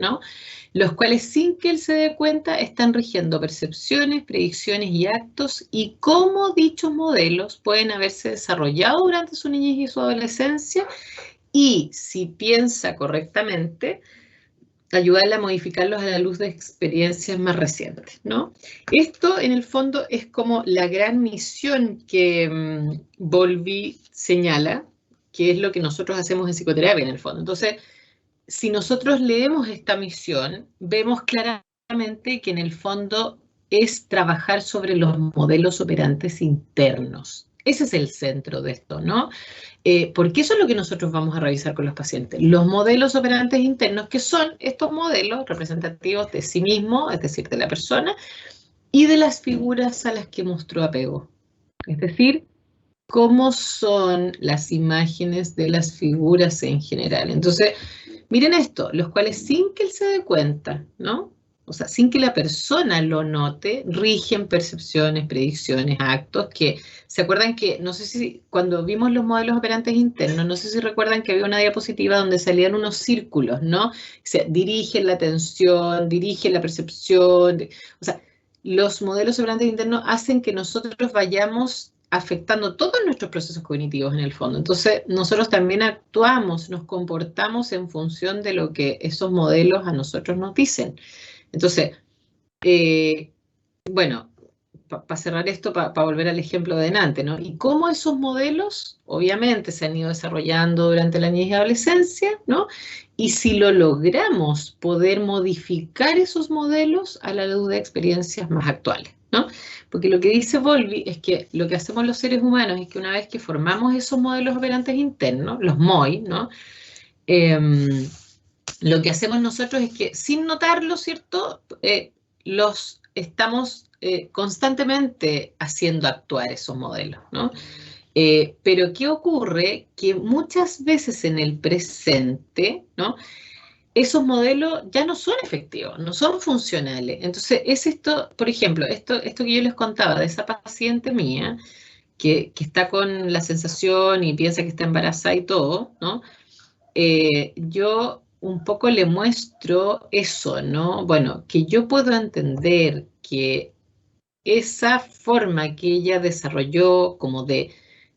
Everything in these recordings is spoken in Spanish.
¿no? Los cuales sin que él se dé cuenta están rigiendo percepciones, predicciones y actos y cómo dichos modelos pueden haberse desarrollado durante su niñez y su adolescencia y, si piensa correctamente, ayudarle a modificarlos a la luz de experiencias más recientes, ¿no? Esto, en el fondo, es como la gran misión que Bowlby señala, que es lo que nosotros hacemos en psicoterapia, en el fondo. Entonces, si nosotros leemos esta misión, vemos claramente que en el fondo es trabajar sobre los modelos operantes internos. Ese es el centro de esto, ¿no? Porque eso es lo que nosotros vamos a revisar con los pacientes. Los modelos operantes internos, que son estos modelos representativos de sí mismo, es decir, de la persona, y de las figuras a las que mostró apego. Es decir, cómo son las imágenes de las figuras en general. Entonces, miren esto, los cuales sin que él se dé cuenta, ¿no? O sea, sin que la persona lo note, rigen percepciones, predicciones, actos que, ¿se acuerdan que, no sé si cuando vimos los modelos operantes internos, no sé si recuerdan que había una diapositiva donde salían unos círculos, ¿no? O sea, dirigen la atención, dirigen la percepción, o sea, los modelos operantes internos hacen que nosotros vayamos afectando todos nuestros procesos cognitivos en el fondo. Entonces, nosotros también actuamos, nos comportamos en función de lo que esos modelos a nosotros nos dicen. Entonces, bueno, para cerrar esto, para volver al ejemplo de delante, ¿no? Y cómo esos modelos, obviamente, se han ido desarrollando durante la niñez y adolescencia, ¿no? Y si lo logramos, poder modificar esos modelos a la luz de experiencias más actuales, ¿no? Porque lo que dice Bowlby es que lo que hacemos los seres humanos es que una vez que formamos esos modelos operantes internos, los MOI, ¿no? Lo que hacemos nosotros es que sin notarlo, ¿cierto? Los estamos constantemente haciendo actuar esos modelos, ¿no? Pero ¿qué ocurre? Que muchas veces en el presente, ¿no? Esos modelos ya no son efectivos, no son funcionales. Entonces, es esto, por ejemplo, esto que yo les contaba de esa paciente mía, que está con la sensación y piensa que está embarazada y todo, ¿no? Yo un poco le muestro eso, ¿no? Bueno, que yo puedo entender que esa forma que ella desarrolló como de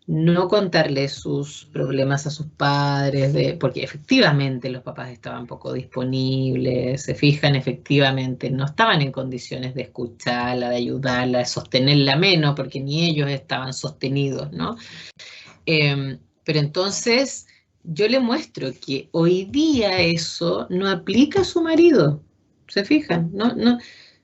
no contarle sus problemas a sus padres, porque efectivamente los papás estaban poco disponibles, se fijan, efectivamente no estaban en condiciones de escucharla, de ayudarla, de sostenerla menos, porque ni ellos estaban sostenidos, ¿no? Pero entonces yo le muestro que hoy día eso no aplica a su marido, ¿se fijan? No, no,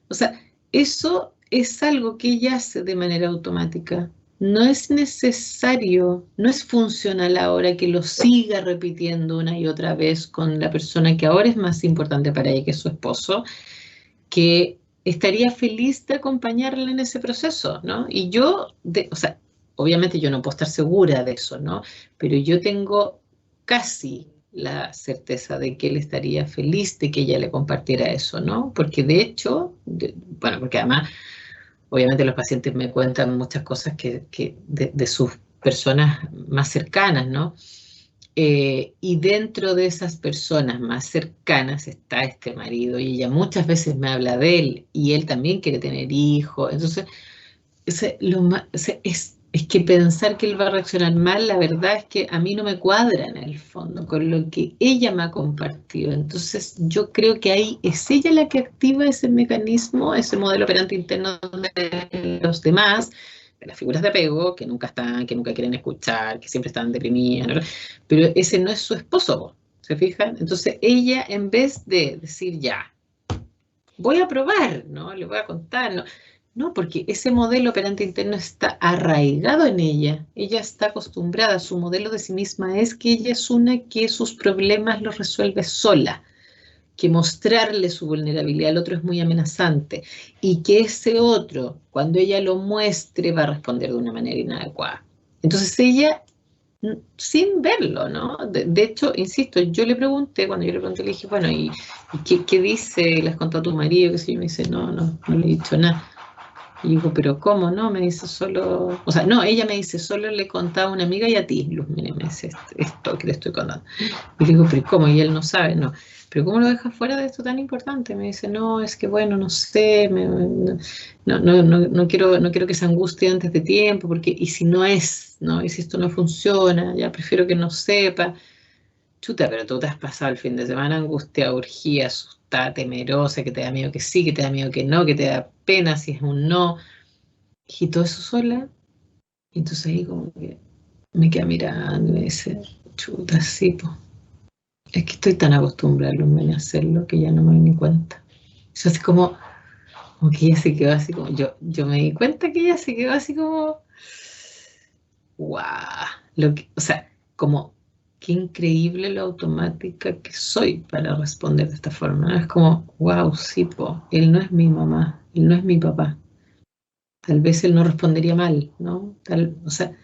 o sea, eso es algo que ella hace de manera automática. No es necesario, no es funcional ahora que lo siga repitiendo una y otra vez con la persona que ahora es más importante para ella, que es su esposo, que estaría feliz de acompañarla en ese proceso, ¿no? Y yo, o sea, obviamente yo no puedo estar segura de eso, ¿no? Pero yo tengo casi la certeza de que él estaría feliz de que ella le compartiera eso, ¿no? Porque de hecho, bueno, porque además, obviamente los pacientes me cuentan muchas cosas que de sus personas más cercanas, ¿no? Y dentro de esas personas más cercanas está este marido y ella muchas veces me habla de él y él también quiere tener hijos. Entonces, es que pensar que él va a reaccionar mal, la verdad es que a mí no me cuadra en el fondo con lo que ella me ha compartido. Entonces, yo creo que ahí es ella la que activa ese mecanismo, ese modelo operante interno de los demás, de las figuras de apego, que nunca están, que nunca quieren escuchar, que siempre están deprimidas, ¿no? Pero ese no es su esposo, ¿se fijan? Entonces, ella, en vez de decir ya, voy a probar, ¿no? Le voy a contar, ¿no? No, porque ese modelo operante interno está arraigado en ella. Ella está acostumbrada, su modelo de sí misma es que ella es una que sus problemas los resuelve sola, que mostrarle su vulnerabilidad al otro es muy amenazante y que ese otro, cuando ella lo muestre, va a responder de una manera inadecuada. Entonces ella sin verlo, ¿no? De hecho, insisto, yo le pregunté, cuando yo le pregunté, le dije, bueno, ¿y qué dice? ¿Le has contado a tu marido? Que si yo me dice, no le he dicho nada. Y digo, pero ¿cómo no? Me dice solo, o sea, no, ella me dice, solo le contaba a una amiga y a ti, Luz, mire, me dice esto que le estoy contando. Y le digo, pero ¿cómo? Y él no sabe, no. Pero ¿cómo lo dejas fuera de esto tan importante? Me dice, no, es que bueno, no sé, no quiero que se angustie antes de tiempo, porque, y si no es, ¿no? Y si esto no funciona, ya prefiero que no sepa. Chuta, pero tú te has pasado el fin de semana angustiada, urgida, asustada, temerosa, que te da miedo que sí, que te da miedo que no, que te da pena si es un no. Y todo eso sola. Y entonces ahí como que me queda mirando y me dice, chuta, sí, po. Es que estoy tan acostumbrada a hacerlo que ya no me doy ni cuenta. Eso es como que ella se quedó así como, yo me di cuenta que ella se quedó así como, guau, o sea, como qué increíble lo automática que soy para responder de esta forma, ¿no? Es como, wow, sí, po, él no es mi mamá, él no es mi papá. Tal vez él no respondería mal, ¿no? O sea,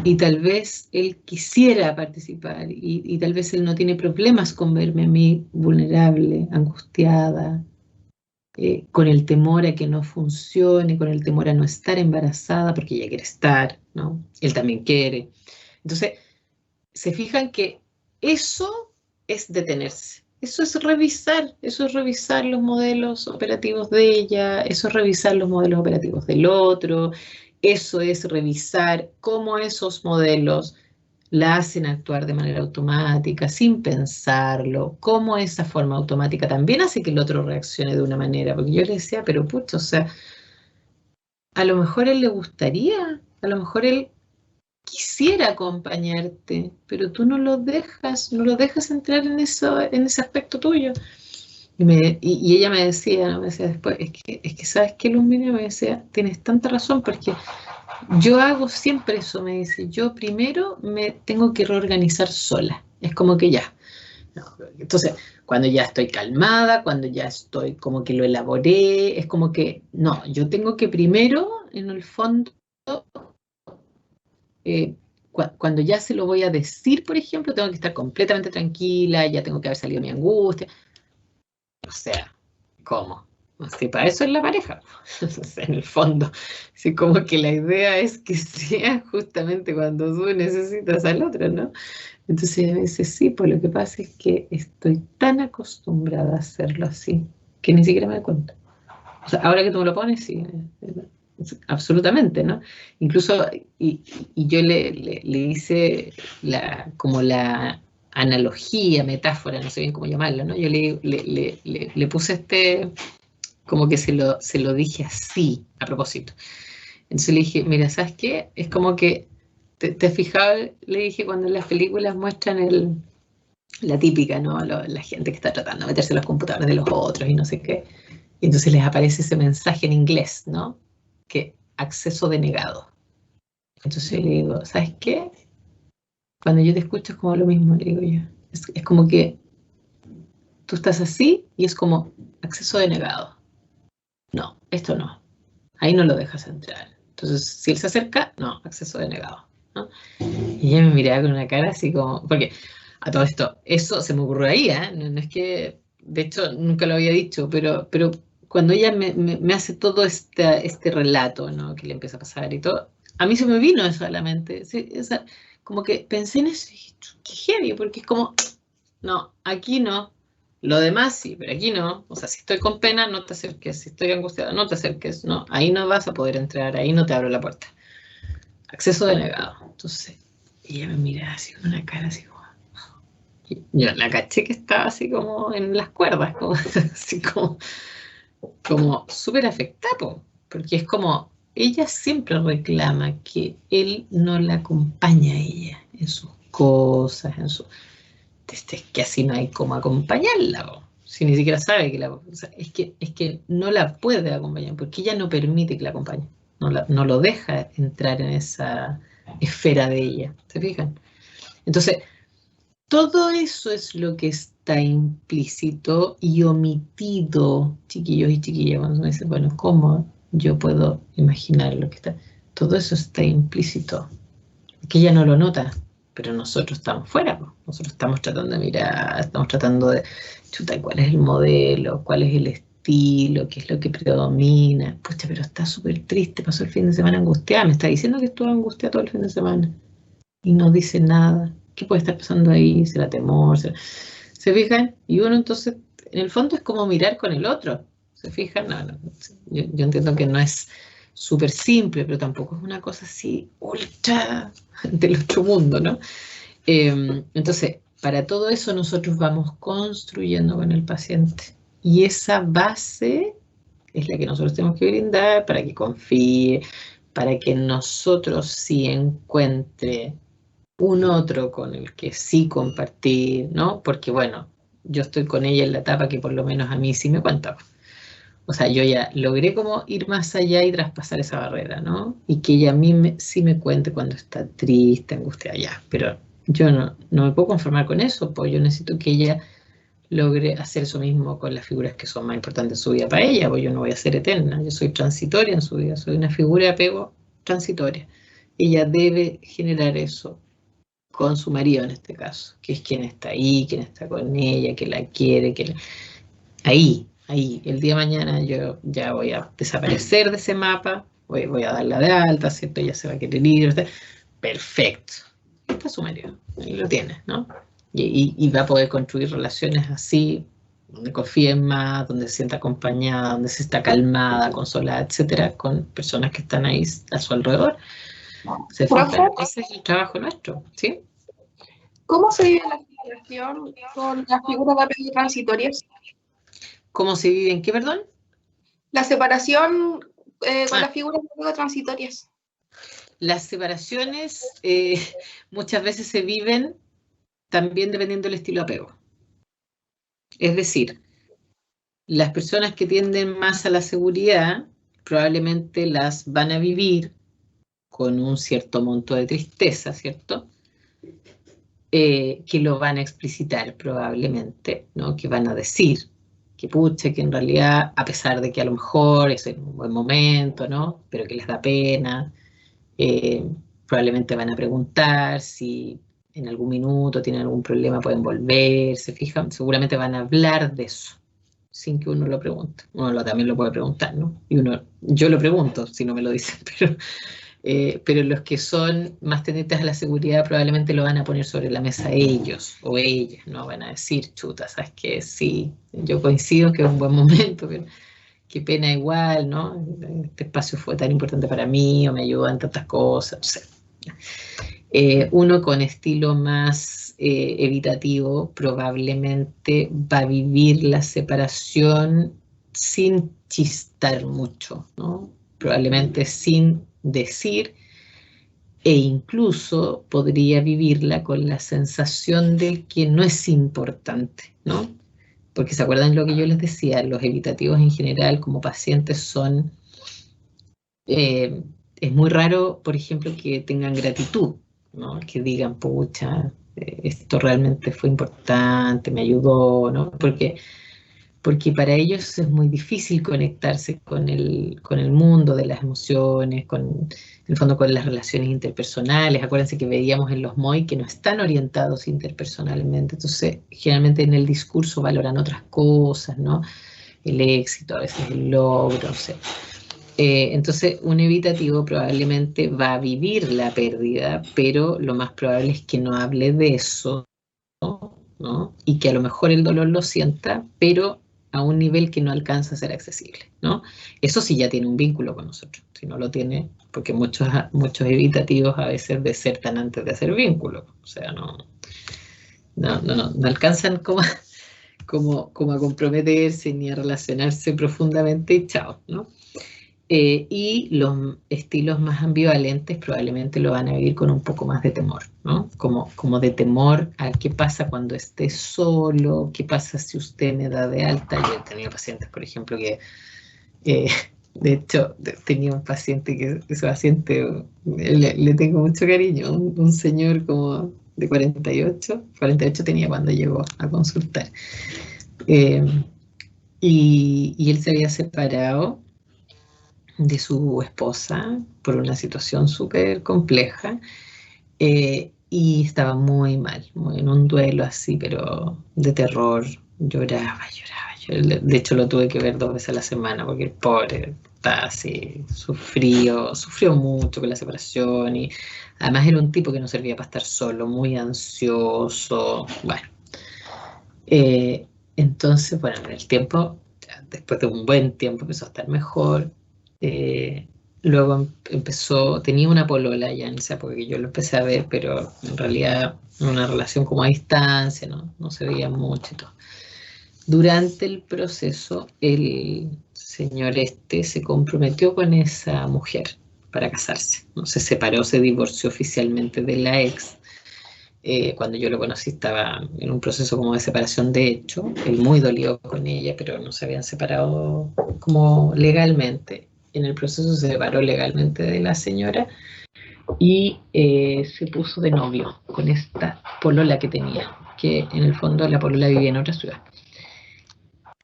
y tal vez él quisiera participar y tal vez él no tiene problemas con verme a mí vulnerable, angustiada, con el temor a que no funcione, con el temor a no estar embarazada, porque ella quiere estar, ¿no? Él también quiere. Entonces, se fijan que eso es detenerse. Eso es revisar los modelos operativos de ella, eso es revisar los modelos operativos del otro, eso es revisar cómo esos modelos la hacen actuar de manera automática, sin pensarlo, cómo esa forma automática también hace que el otro reaccione de una manera, porque yo le decía, pero pucha, o sea, a lo mejor a él le gustaría, a lo mejor él quisiera acompañarte, pero tú no lo dejas entrar en eso, en ese aspecto tuyo. Y ella me decía, ¿no? Me decía después, es que ¿sabes qué, Lumina? Me decía, tienes tanta razón, porque yo hago siempre eso, me dice, yo primero me tengo que reorganizar sola. Es como que ya. No, entonces, cuando ya estoy calmada, cuando ya estoy como que lo elaboré, es como que, no, yo tengo que primero, en el fondo, cuando ya se lo voy a decir, por ejemplo, tengo que estar completamente tranquila, ya tengo que haber salido mi angustia. O sea, ¿cómo? Si para eso es la pareja. O sea, en el fondo, sí, como que la idea es que sea justamente cuando tú necesitas al otro, ¿no? Entonces a veces sí, pues lo que pasa es que estoy tan acostumbrada a hacerlo así, que ni siquiera me doy cuenta. O sea, ahora que tú me lo pones, sí, absolutamente, ¿no? Incluso, y yo le hice como la analogía, metáfora, no sé bien cómo llamarlo, ¿no? Yo le puse como que se lo dije así, a propósito. Entonces le dije, mira, ¿sabes qué? Es como que, ¿te has fijado? Le dije, cuando en las películas muestran la típica, ¿no? La gente que está tratando de meterse en los computadores de los otros y no sé qué. Y entonces les aparece ese mensaje en inglés, ¿no? Que acceso denegado. Entonces yo le digo, ¿sabes qué? Cuando yo te escucho es como lo mismo, le digo yo. Es como que tú estás así y es como acceso denegado. No, esto no. Ahí no lo dejas entrar. Entonces, si él se acerca, no, acceso denegado, ¿no? Y ella me miraba con una cara así como, porque a todo esto, eso se me ocurrió ahí, ¿eh? No es que, de hecho, nunca lo había dicho, pero cuando ella me hace todo este relato, ¿no? Que le empieza a pasar y todo, a mí se me vino eso a la mente. Sí, como que pensé en eso y dije, qué heavy, porque es como, no, aquí no. Lo demás sí, pero aquí no. O sea, si estoy con pena, no te acerques. Si estoy angustiada, no te acerques. No, ahí no vas a poder entrar, ahí no te abro la puerta. Acceso denegado. Entonces, ella me mira así con una cara así como... Yo la caché que estaba así como en las cuerdas, como, así como súper afectada, porque es como, ella siempre reclama que él no la acompaña a ella en sus cosas, en su... Es que así no hay como acompañarla, si ni siquiera sabe que la... O sea, es que no la puede acompañar, porque ella no permite que la acompañe, no lo deja entrar en esa esfera de ella, ¿se fijan? Entonces, todo eso es lo que está implícito y omitido, chiquillos y chiquillas, cuando me dicen, bueno, ¿cómo yo puedo imaginar lo que está? Todo eso está implícito, que ella no lo nota, pero nosotros estamos fuera, po. Nosotros estamos tratando de mirar, estamos tratando de, chuta, ¿cuál es el modelo? ¿Cuál es el estilo? estilo, qué es lo que predomina. Pucha, pero está súper triste, pasó el fin de semana angustiada, me está diciendo que estuvo angustiada todo el fin de semana y no dice nada. ¿Qué puede estar pasando ahí? ¿Será temor? ¿Se fijan? Y uno entonces, en el fondo es como mirar con el otro. ¿Se fijan? No. Yo entiendo que no es súper simple, pero tampoco es una cosa así ultra del otro mundo, ¿no? Entonces, para todo eso nosotros vamos construyendo con el paciente. Y esa base es la que nosotros tenemos que brindar para que confíe, para que nosotros sí encuentre un otro con el que sí compartir, ¿no? Porque bueno, yo estoy con ella en la etapa que por lo menos a mí sí me cuenta. O sea, yo ya logré como ir más allá y traspasar esa barrera, ¿no? Y que ella a mí sí me cuente cuando está triste, angustiada, ya. Pero yo no me puedo conformar con eso, pues yo necesito que ella logre hacer eso mismo con las figuras que son más importantes en su vida para ella, pues yo no voy a ser eterna, yo soy transitoria en su vida, soy una figura de apego transitoria. Ella debe generar eso con su marido en este caso, que es quien está ahí, quien está con ella, que la quiere, ahí, el día de mañana yo ya voy a desaparecer de ese mapa, voy a darla de alta, ¿cierto? Ella se va a querer ir, ¿verdad? Perfecto. Está su marido, ahí lo tiene, ¿no? Y va a poder construir relaciones así, donde confíen más, donde se sienta acompañada, donde se está calmada, consolada, etcétera, con personas que están ahí a su alrededor. ¿Se fijan? Profe, Ese es el trabajo nuestro, ¿sí? ¿cómo se vive la separación con las figuras de apego transitorias? ¿Cómo se vive en qué, perdón? La separación con las figuras de apego transitorias. Las separaciones muchas veces se viven también dependiendo del estilo de apego. Es decir, las personas que tienden más a la seguridad probablemente las van a vivir con un cierto monto de tristeza, ¿cierto? Que lo van a explicitar probablemente, ¿no? Que van a decir que pucha, que en realidad, a pesar de que a lo mejor es en un buen momento, ¿no? Pero que les da pena, probablemente van a preguntar si en algún minuto tienen algún problema, pueden volver, se fijan, seguramente van a hablar de eso sin que uno lo pregunte. Uno también lo puede preguntar, ¿no? Y yo lo pregunto si no me lo dicen, pero los que son más tendentes a la seguridad probablemente lo van a poner sobre la mesa ellos o ellas, ¿no? Van a decir, chuta, ¿sabes qué? Sí, yo coincido que es un buen momento, pero qué pena igual, ¿no? Este espacio fue tan importante para mí o me ayudó en tantas cosas, no sé. Uno con estilo más evitativo probablemente va a vivir la separación sin chistar mucho, ¿no? Probablemente sin decir e incluso podría vivirla con la sensación de que no es importante, ¿no? Porque se acuerdan lo que yo les decía, los evitativos en general como pacientes son, es muy raro, por ejemplo, que tengan gratitud, ¿no? Que digan, pucha, esto realmente fue importante, me ayudó, ¿no? Porque para ellos es muy difícil conectarse con el mundo de las emociones, en el fondo con las relaciones interpersonales. Acuérdense que veíamos en los MOI que no están orientados interpersonalmente, entonces generalmente en el discurso valoran otras cosas, ¿no? El éxito, a veces el logro, o sea. Entonces, un evitativo probablemente va a vivir la pérdida, pero lo más probable es que no hable de eso, ¿no? Y que a lo mejor el dolor lo sienta, pero a un nivel que no alcanza a ser accesible, ¿no? Eso sí ya tiene un vínculo con nosotros, si no lo tiene, porque muchos evitativos a veces desertan antes de hacer vínculo, o sea, no alcanzan como a comprometerse ni a relacionarse profundamente y chao, ¿no? Y los estilos más ambivalentes probablemente lo van a vivir con un poco más de temor, ¿no? Como de temor a qué pasa cuando esté solo, qué pasa si usted me da de alta. Yo he tenido pacientes, por ejemplo, que, de hecho, tenía un paciente que ese paciente le tengo mucho cariño, un señor como de 48 tenía cuando llegó a consultar. Y él se había separado de su esposa por una situación súper compleja y estaba muy mal, muy en un duelo así, pero de terror, lloraba, De hecho, lo tuve que ver 2 veces a la semana, porque el pobre está así, sufrió mucho con la separación, y además era un tipo que no servía para estar solo, muy ansioso, bueno. Entonces, bueno, en el tiempo, después de un buen tiempo, empezó a estar mejor. Eh, Luego empezó, tenía una polola ya en esa época que yo lo empecé a ver, pero en realidad una relación como a distancia, no se veía mucho y todo. Durante el proceso, el señor este se comprometió con esa mujer para casarse. No se separó, se divorció oficialmente de la ex. Cuando yo lo conocí estaba en un proceso como de separación de hecho. Él muy dolió con ella, pero no se habían separado como legalmente. En el proceso se separó legalmente de la señora y se puso de novio con esta polola que tenía, que en el fondo la polola vivía en otra ciudad.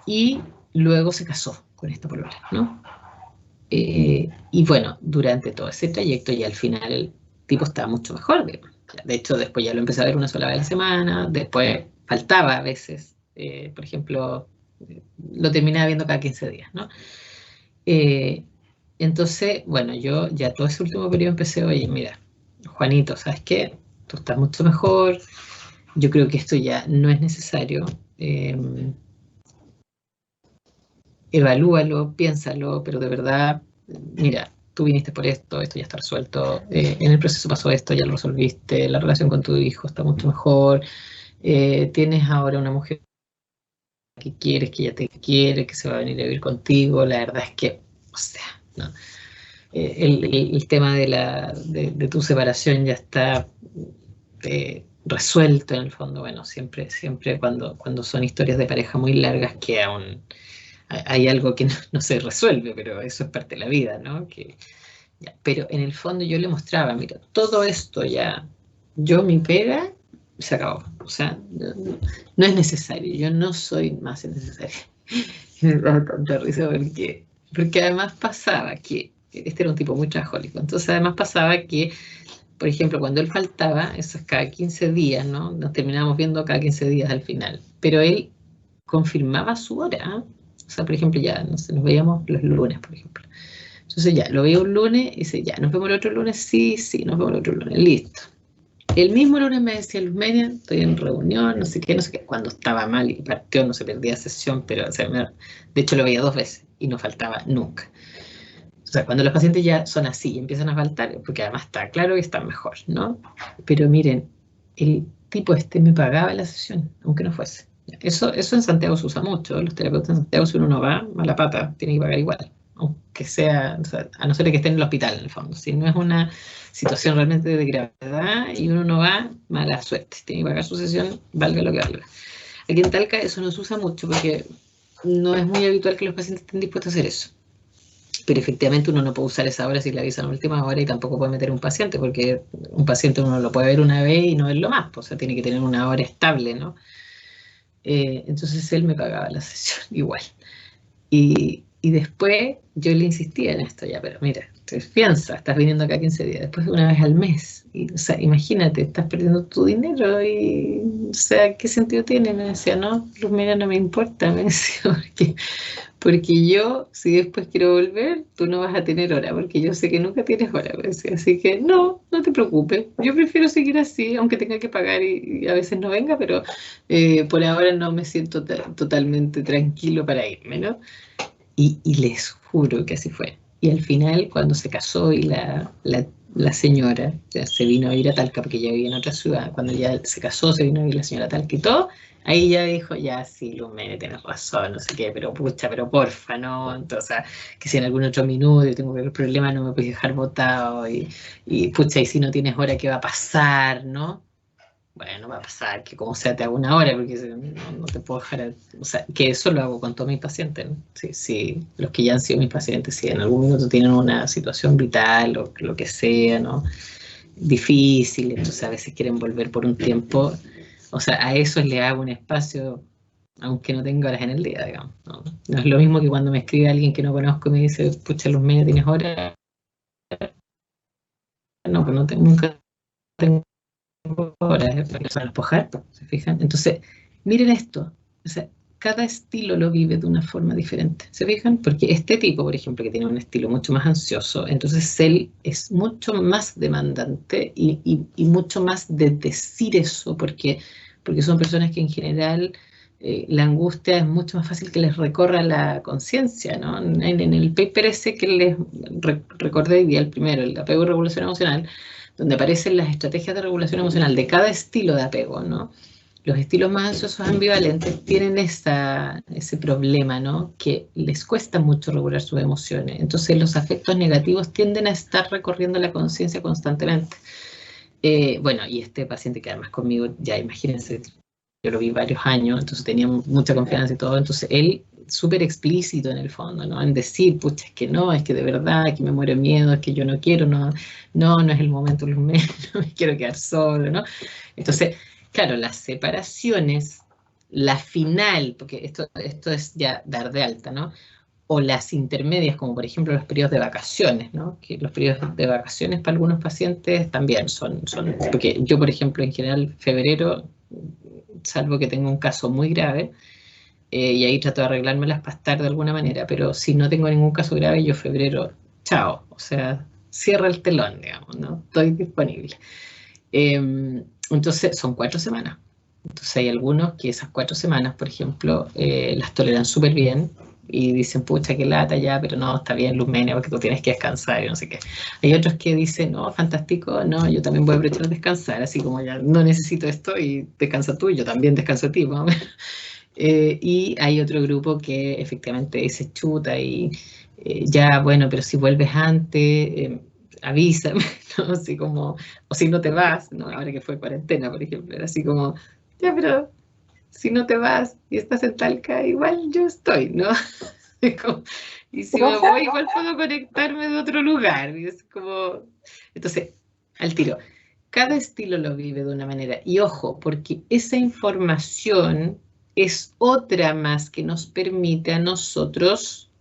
Y luego se casó con esta polola, ¿no? Y bueno, durante todo ese trayecto y al final el tipo estaba mucho mejor. De hecho, después ya lo empecé a ver una sola vez a la semana, después faltaba a veces, por ejemplo, lo terminaba viendo cada 15 días, ¿no? Eh, entonces, bueno, yo ya todo ese último periodo empecé, oye, mira, Juanito, ¿sabes qué? Tú estás mucho mejor, yo creo que esto ya no es necesario. Evalúalo, piénsalo, pero de verdad, mira, tú viniste por esto ya está resuelto, en el proceso pasó esto, ya lo resolviste, la relación con tu hijo está mucho mejor, tienes ahora una mujer que quieres, que ya te quiere, que se va a venir a vivir contigo, la verdad es que, o sea, no. El tema de tu separación ya está resuelto en el fondo. Bueno, siempre cuando son historias de pareja muy largas queda hay algo que no se resuelve, pero eso es parte de la vida, ¿no? Ya, pero en el fondo yo le mostraba, mira, todo esto ya, yo mi pega, se acabó. O sea, no es necesario, yo no soy más necesaria. Y me da tanta risa porque además pasaba que este era un tipo muy trabajólico, entonces además pasaba que, por ejemplo, cuando él faltaba, esos cada 15 días, ¿no? Nos terminábamos viendo cada 15 días al final, pero él confirmaba su hora, ¿eh? O sea, por ejemplo, ya, no sé, nos veíamos los lunes, por ejemplo. Entonces ya, lo veía un lunes y dice, ya, ¿nos vemos el otro lunes? Sí, sí, nos vemos el otro lunes, listo. El mismo lunes me decía, Luz Media, estoy en reunión, no sé qué, no sé qué. Cuando estaba mal y partió, no se perdía sesión, pero o sea, de hecho lo veía 2 veces y no faltaba nunca. O sea, cuando los pacientes ya son así y empiezan a faltar, porque además está claro que están mejor, ¿no? Pero miren, el tipo este me pagaba la sesión, aunque no fuese. Eso en Santiago se usa mucho. Los terapeutas en Santiago, si uno no va, mala pata, tiene que pagar igual. Aunque sea, o sea, a no ser que esté en el hospital, en el fondo. Si no es una situación realmente de gravedad y uno no va, mala suerte. Tiene que pagar su sesión, valga lo que valga. Aquí en Talca eso no se usa mucho porque no es muy habitual que los pacientes estén dispuestos a hacer eso. Pero efectivamente uno no puede usar esa hora si la avisan a última hora y tampoco puede meter un paciente, porque un paciente uno lo puede ver una vez y no verlo más, pues, o sea, tiene que tener una hora estable, ¿no? Entonces él me pagaba la sesión igual. Y después yo le insistía en esto ya, pero mira, piensa, estás viniendo acá 15 días, después una vez al mes. Y, o sea, imagínate, estás perdiendo tu dinero y, o sea, ¿qué sentido tiene? Me decía, no, Luz, mira, no me importa, me decía, porque yo, si después quiero volver, tú no vas a tener hora, porque yo sé que nunca tienes hora, me decía. Así que no te preocupes. Yo prefiero seguir así, aunque tenga que pagar y a veces no venga, pero por ahora no me siento totalmente tranquilo para irme, ¿no? Y les juro que así fue. Y al final, cuando se casó y la señora ya se vino a ir a Talca, porque ya vivía en otra ciudad, cuando ya se casó, se vino a ir la señora a Talca y todo, ahí ya dijo, ya sí, Lumene, tienes razón, no sé qué, pero pucha, pero porfa, ¿no? Entonces, o sea, que si en algún otro minuto yo tengo cualquier problema, no me puedes dejar botado, y pucha, y si no tienes hora, ¿qué va a pasar, no? Bueno, va a pasar que como sea te hago una hora, porque no te puedo dejar, o sea, que eso lo hago con todos mis pacientes, ¿no? Sí, los que ya han sido mis pacientes, si en algún minuto tienen una situación vital o lo que sea, ¿no? Difícil, entonces a veces quieren volver por un tiempo, o sea, a eso le hago un espacio, aunque no tenga horas en el día, digamos, ¿no? No es lo mismo que cuando me escribe alguien que no conozco y me dice, pucha, Luz Media, ¿tienes horas? No, pues nunca tengo horas, para despojar, ¿se fijan? Entonces, miren esto, o sea, cada estilo lo vive de una forma diferente, ¿se fijan? Porque este tipo, por ejemplo, que tiene un estilo mucho más ansioso, entonces él es mucho más demandante y mucho más de decir eso, porque son personas que en general la angustia es mucho más fácil que les recorra la conciencia, ¿no? En el paper ese que les recordé hoy día, el primero, el apego y regulación emocional, donde aparecen las estrategias de regulación emocional de cada estilo de apego, ¿no? Los estilos más ansiosos ambivalentes tienen ese problema, ¿no? Que les cuesta mucho regular sus emociones. Entonces los afectos negativos tienden a estar recorriendo la conciencia constantemente. Bueno, y este paciente que además conmigo, ya imagínense, yo lo vi varios años, entonces tenía mucha confianza y todo, entonces él súper explícito en el fondo, ¿no? En decir, pucha, es que no, es que de verdad, es que me muero de miedo, es que yo no quiero, no es el momento, no me quiero quedar solo, ¿no? Entonces, claro, las separaciones, la final, porque esto es ya dar de alta, ¿no? O las intermedias, como por ejemplo los periodos de vacaciones, ¿no? Que los periodos de vacaciones para algunos pacientes también son porque yo, por ejemplo, en general, febrero, salvo que tenga un caso muy grave, y ahí trato de arreglármelas para estar de alguna manera, pero si no tengo ningún caso grave, yo febrero, chao, o sea, cierra el telón, digamos, ¿no? Estoy disponible. Entonces, son 4 semanas. Entonces hay algunos que esas 4 semanas, por ejemplo, las toleran súper bien y dicen, pucha, qué lata ya, pero no, está bien, Luzmenia, porque tú tienes que descansar y no sé qué. Hay otros que dicen, no, fantástico, no, yo también voy a aprovechar de descansar, así como ya no necesito esto y descansa tú, yo también descanso a ti, ¿no? Y hay otro grupo que efectivamente dice chuta y ya, bueno, pero si vuelves antes, avísame, ¿no? Así como, o si no te vas, ¿no? Ahora que fue cuarentena, por ejemplo, era así como, ya, pero si no te vas y estás en Talca, igual yo estoy, ¿no? Y si me ¿Profe? voy, igual puedo conectarme de otro lugar. Y es como, entonces, al tiro. Cada estilo lo vive de una manera. Y ojo, porque esa información es otra más que nos permite a nosotros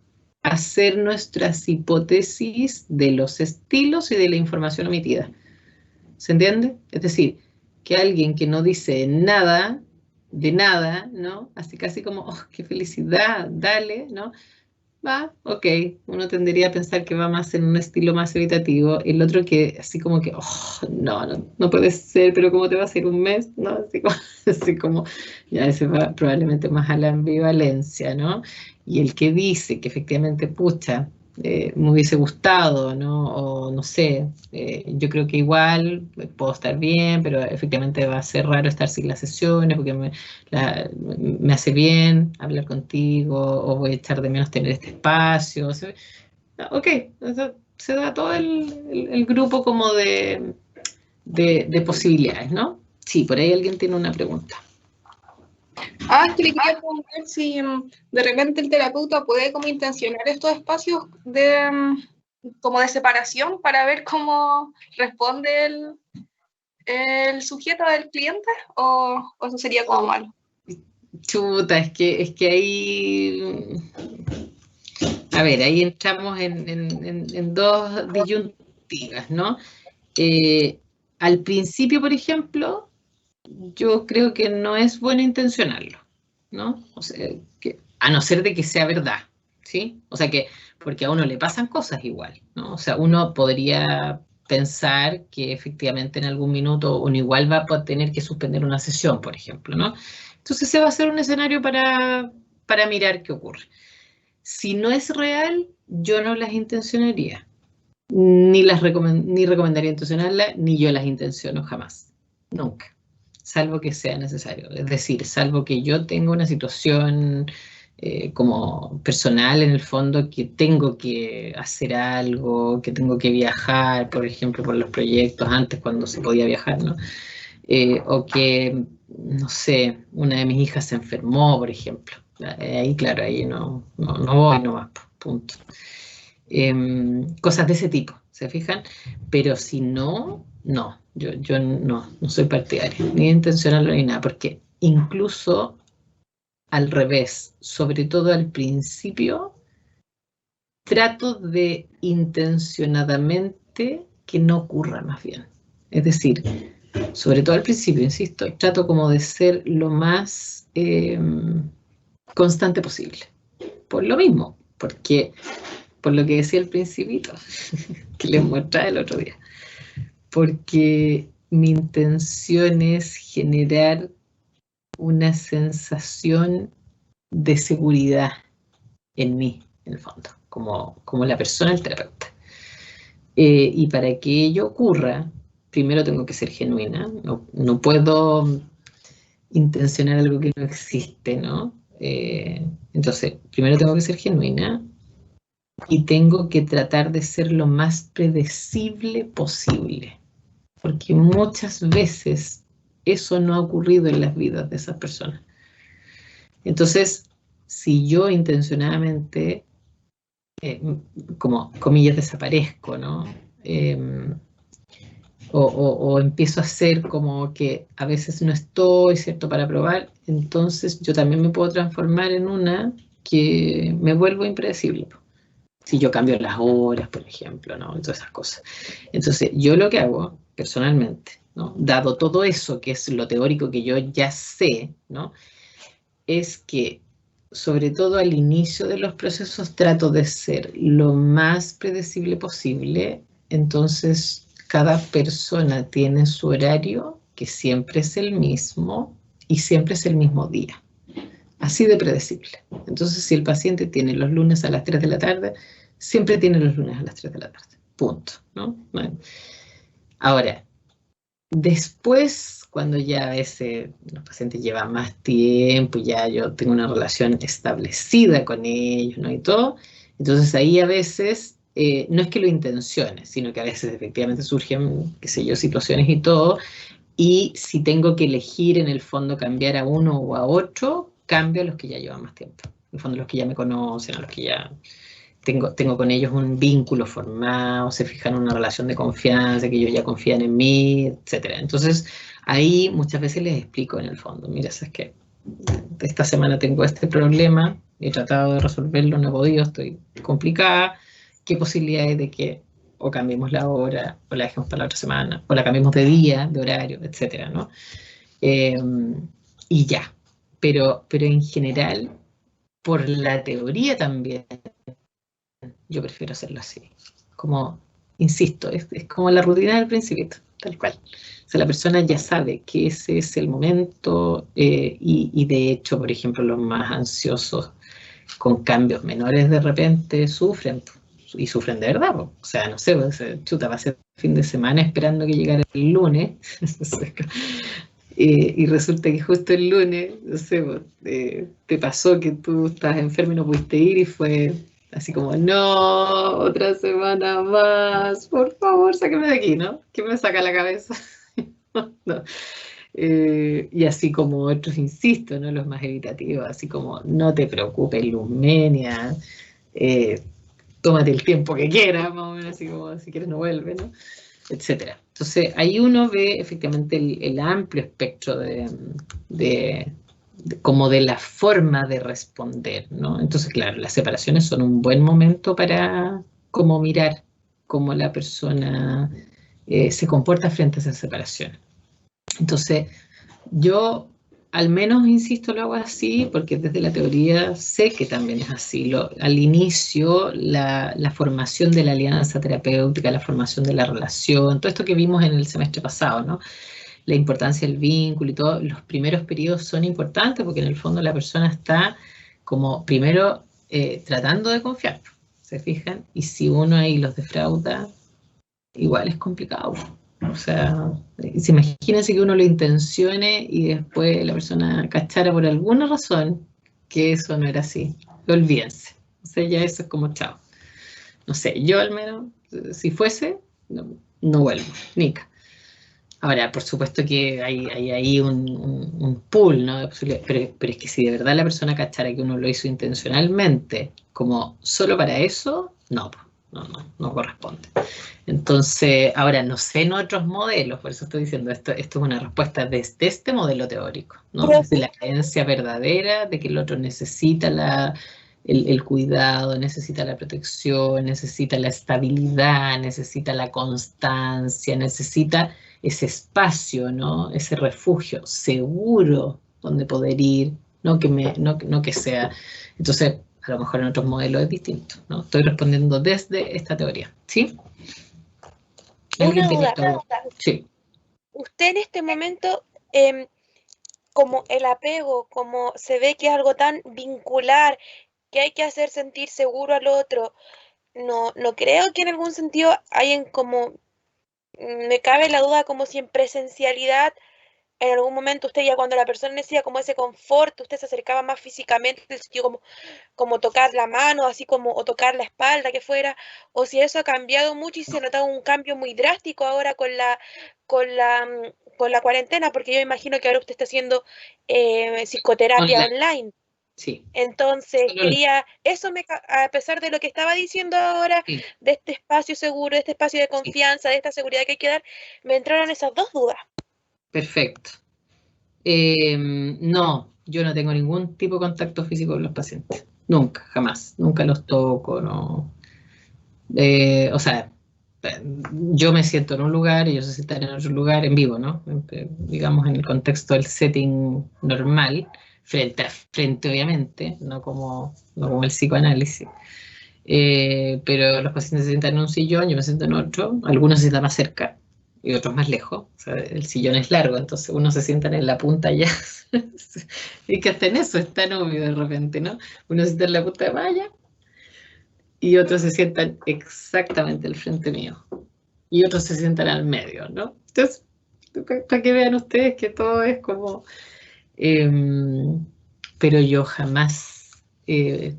hacer nuestras hipótesis de los estilos y de la información omitida. ¿Se entiende? Es decir, que alguien que no dice nada, de nada, ¿no? Así casi como, oh, qué felicidad, dale, ¿no? Va, ok, uno tendería a pensar que va más en un estilo más evitativo, el otro que así como que, oh, no puede ser, pero ¿cómo te va a ser un mes? ¿No? Así como ya ese va probablemente más a la ambivalencia, ¿no? Y el que dice que efectivamente, pucha, me hubiese gustado, ¿no? O no sé, yo creo que igual puedo estar bien, pero efectivamente va a ser raro estar sin las sesiones porque me hace bien hablar contigo o voy a echar de menos tener este espacio. Ok, se da todo el grupo como de posibilidades, ¿no? Sí, por ahí alguien tiene una pregunta. Que le quería preguntar si de repente el terapeuta puede como intencionar estos espacios de como de separación para ver cómo responde el sujeto del cliente o eso sería como malo. Chuta, es que ahí, a ver, ahí entramos en dos disyuntivas, ¿no? Al principio, por ejemplo, yo creo que no es bueno intencionarlo, ¿no? O sea, a no ser de que sea verdad, ¿sí? O sea que, porque a uno le pasan cosas igual, ¿no? O sea, uno podría pensar que efectivamente en algún minuto uno igual va a tener que suspender una sesión, por ejemplo, ¿no? Entonces se va a hacer un escenario para mirar qué ocurre. Si no es real, yo no las intencionaría, ni recomendaría intencionarlas, ni yo las intenciono jamás, nunca, salvo que sea necesario. Es decir, salvo que yo tenga una situación como personal en el fondo, que tengo que hacer algo, que tengo que viajar, por ejemplo, por los proyectos antes cuando se podía viajar, ¿no? O que, no sé, una de mis hijas se enfermó, por ejemplo. Ahí, claro, ahí no voy, no va, punto. Cosas de ese tipo, ¿se fijan? Pero si no, no, yo no soy partidaria, ni intencional ni nada, porque incluso al revés, sobre todo al principio, trato de intencionadamente que no ocurra más bien. Es decir, sobre todo al principio, insisto, trato como de ser lo más constante posible. Por lo mismo, porque, por lo que decía el principito, que les mostraba el otro día, porque mi intención es generar una sensación de seguridad en mí, en el fondo, como la persona, el terapeuta. Y para que ello ocurra, primero tengo que ser genuina, no puedo intencionar algo que no existe, ¿no? Entonces, primero tengo que ser genuina y tengo que tratar de ser lo más predecible posible, porque muchas veces eso no ha ocurrido en las vidas de esas personas. Entonces, si yo intencionadamente, como comillas, desaparezco, ¿no? O empiezo a hacer como que a veces no estoy, ¿cierto?, para probar, entonces yo también me puedo transformar en una que me vuelvo impredecible. Si yo cambio las horas, por ejemplo, ¿no? Todas esas cosas. Entonces, yo lo que hago personalmente, ¿no?, dado todo eso, que es lo teórico que yo ya sé, ¿no?, es que, sobre todo al inicio de los procesos, trato de ser lo más predecible posible. Entonces, cada persona tiene su horario, que siempre es el mismo y siempre es el mismo día. Así de predecible. Entonces, si el paciente tiene los lunes a las 3 de la tarde, siempre tiene los lunes a las 3 de la tarde. Punto, ¿no? Bueno. Ahora, después, cuando ya a veces los pacientes llevan más tiempo, ya yo tengo una relación establecida con ellos, ¿no? Y todo, entonces ahí a veces, no es que lo intencione, sino que a veces efectivamente surgen, qué sé yo, situaciones y todo, y si tengo que elegir en el fondo cambiar a uno o a otro, cambio a los que ya llevan más tiempo. En el fondo, los que ya me conocen, a los que ya tengo con ellos un vínculo formado, se fijan en una relación de confianza, que ellos ya confían en mí, etc. Entonces, ahí muchas veces les explico en el fondo, mira, es que esta semana tengo este problema, he tratado de resolverlo, no he podido, estoy complicada, ¿qué posibilidad hay de que o cambiemos la hora, o la dejemos para la otra semana, o la cambiemos de día, de horario, etcétera, ¿no? Y ya. Pero en general, por la teoría también, yo prefiero hacerlo así. Como, insisto, es como la rutina del principito, tal cual. O sea, la persona ya sabe que ese es el momento, y de hecho, por ejemplo, los más ansiosos con cambios menores de repente sufren, y sufren de verdad. O sea, no sé, pues, chuta, va a ser fin de semana esperando que llegara el lunes, y resulta que justo el lunes, no sé, pues, te pasó que tú estás enfermo y no pudiste ir, y fue así como, no, otra semana más, por favor, sáqueme de aquí, ¿no? ¿Qué me saca la cabeza? No. Y así como otros, insisto, ¿no?, los más evitativos, así como, no te preocupes, Luzmenia, tómate el tiempo que quieras, más o menos, así como, si quieres no vuelve, ¿no?, etcétera. Entonces, ahí uno ve efectivamente el amplio espectro como de la forma de responder, ¿no? Entonces, claro, las separaciones son un buen momento para como mirar cómo la persona se comporta frente a esa separación. Entonces, yo al menos, insisto, lo hago así porque desde la teoría sé que también es así. Al inicio, la formación de la alianza terapéutica, la formación de la relación, todo esto que vimos en el semestre pasado, ¿no?, la importancia del vínculo y todo, los primeros periodos son importantes porque en el fondo la persona está como primero tratando de confiar, ¿se fijan? Y si uno ahí los defrauda, igual es complicado. O sea, imagínense que uno lo intencione y después la persona cachara por alguna razón que eso no era así. Olvídense. O sea, ya eso es como chao. No sé, yo al menos, si fuese, no vuelvo, nica. Ahora, por supuesto que hay ahí un pool, ¿no?, de posibilidades, pero es que si de verdad la persona cachara que uno lo hizo intencionalmente, como solo para eso, no corresponde. Entonces, ahora no sé en otros modelos, por eso estoy diciendo esto es una respuesta desde este modelo teórico, ¿no?, desde la creencia verdadera de que el otro necesita el cuidado, necesita la protección, necesita la estabilidad, necesita la constancia, necesita ese espacio, ¿no?, ese refugio seguro donde poder ir no que sea. Entonces, a lo mejor en otros modelos es distinto, ¿no? Estoy respondiendo desde esta teoría, ¿sí? Una ¿Alguien tiene duda. todo? Sí. Usted en este momento, como el apego, como se ve que es algo tan vincular, que hay que hacer sentir seguro al otro, no creo que en algún sentido hayan como, me cabe la duda como si en presencialidad en algún momento usted ya cuando la persona necesita como ese confort, usted se acercaba más físicamente, el sitio como tocar la mano, así como, o tocar la espalda, que fuera, o si eso ha cambiado mucho y se ha notado un cambio muy drástico ahora con la cuarentena, porque yo imagino que ahora usted está haciendo psicoterapia Online, online. sí. Entonces, Solo online, quería, a pesar de lo que estaba diciendo ahora, sí, de este espacio seguro, de este espacio de sí. confianza, de esta seguridad que hay que dar, me entraron esas dos dudas. Perfecto. No, yo no tengo ningún tipo de contacto físico con los pacientes. Nunca, jamás. Nunca los toco, no. O sea, yo me siento en un lugar y ellos se sientan en otro lugar en vivo, ¿no? Digamos en el contexto del setting normal, frente a frente, obviamente, no como el psicoanálisis. Pero los pacientes se sientan en un sillón, yo me siento en otro, algunos se sientan más cerca y otros más lejos. O sea, el sillón es largo, entonces unos se sientan en la punta allá. Y que hasta en eso es tan obvio de repente, ¿no? Uno se sienta en la punta de malla y otros se sientan exactamente al frente mío. Y otros se sientan al medio, ¿no? Entonces, para que vean ustedes que todo es como... pero yo jamás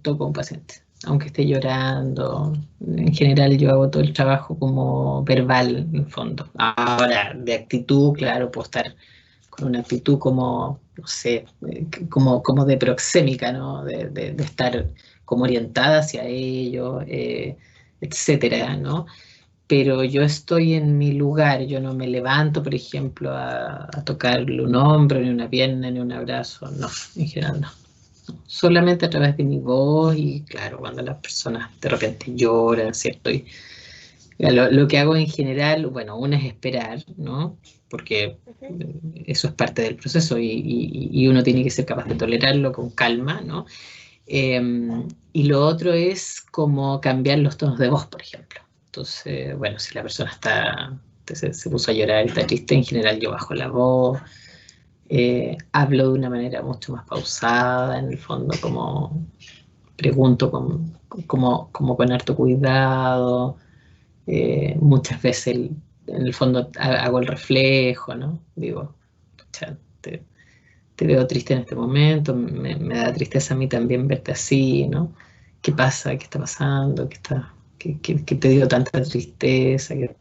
toco a un paciente, aunque esté llorando. En general yo hago todo el trabajo como verbal, en el fondo. Ahora, de actitud, claro, puedo estar con una actitud como, no sé, como de proxémica, ¿no? De estar como orientada hacia ello, etcétera, ¿no? Pero yo estoy en mi lugar, yo no me levanto, por ejemplo, a tocarle un hombro, ni una pierna, ni un abrazo, no, en general no. Solamente a través de mi voz y claro, cuando las personas de repente lloran, ¿cierto? Y lo que hago en general, bueno, uno es esperar, ¿no? Porque Ujú. eso es parte del proceso y uno tiene que ser capaz de tolerarlo con calma, ¿no? Y lo otro es como cambiar los tonos de voz, por ejemplo. Entonces, bueno, si la persona se puso a llorar y está triste, en general yo bajo la voz, hablo de una manera mucho más pausada, en el fondo, como pregunto como con harto cuidado. Muchas veces, en el fondo, hago el reflejo, ¿no? Digo, pucha, te veo triste en este momento, me da tristeza a mí también verte así, ¿no? ¿Qué pasa? ¿Qué está pasando? ¿Qué te dio tanta tristeza? ¿Qué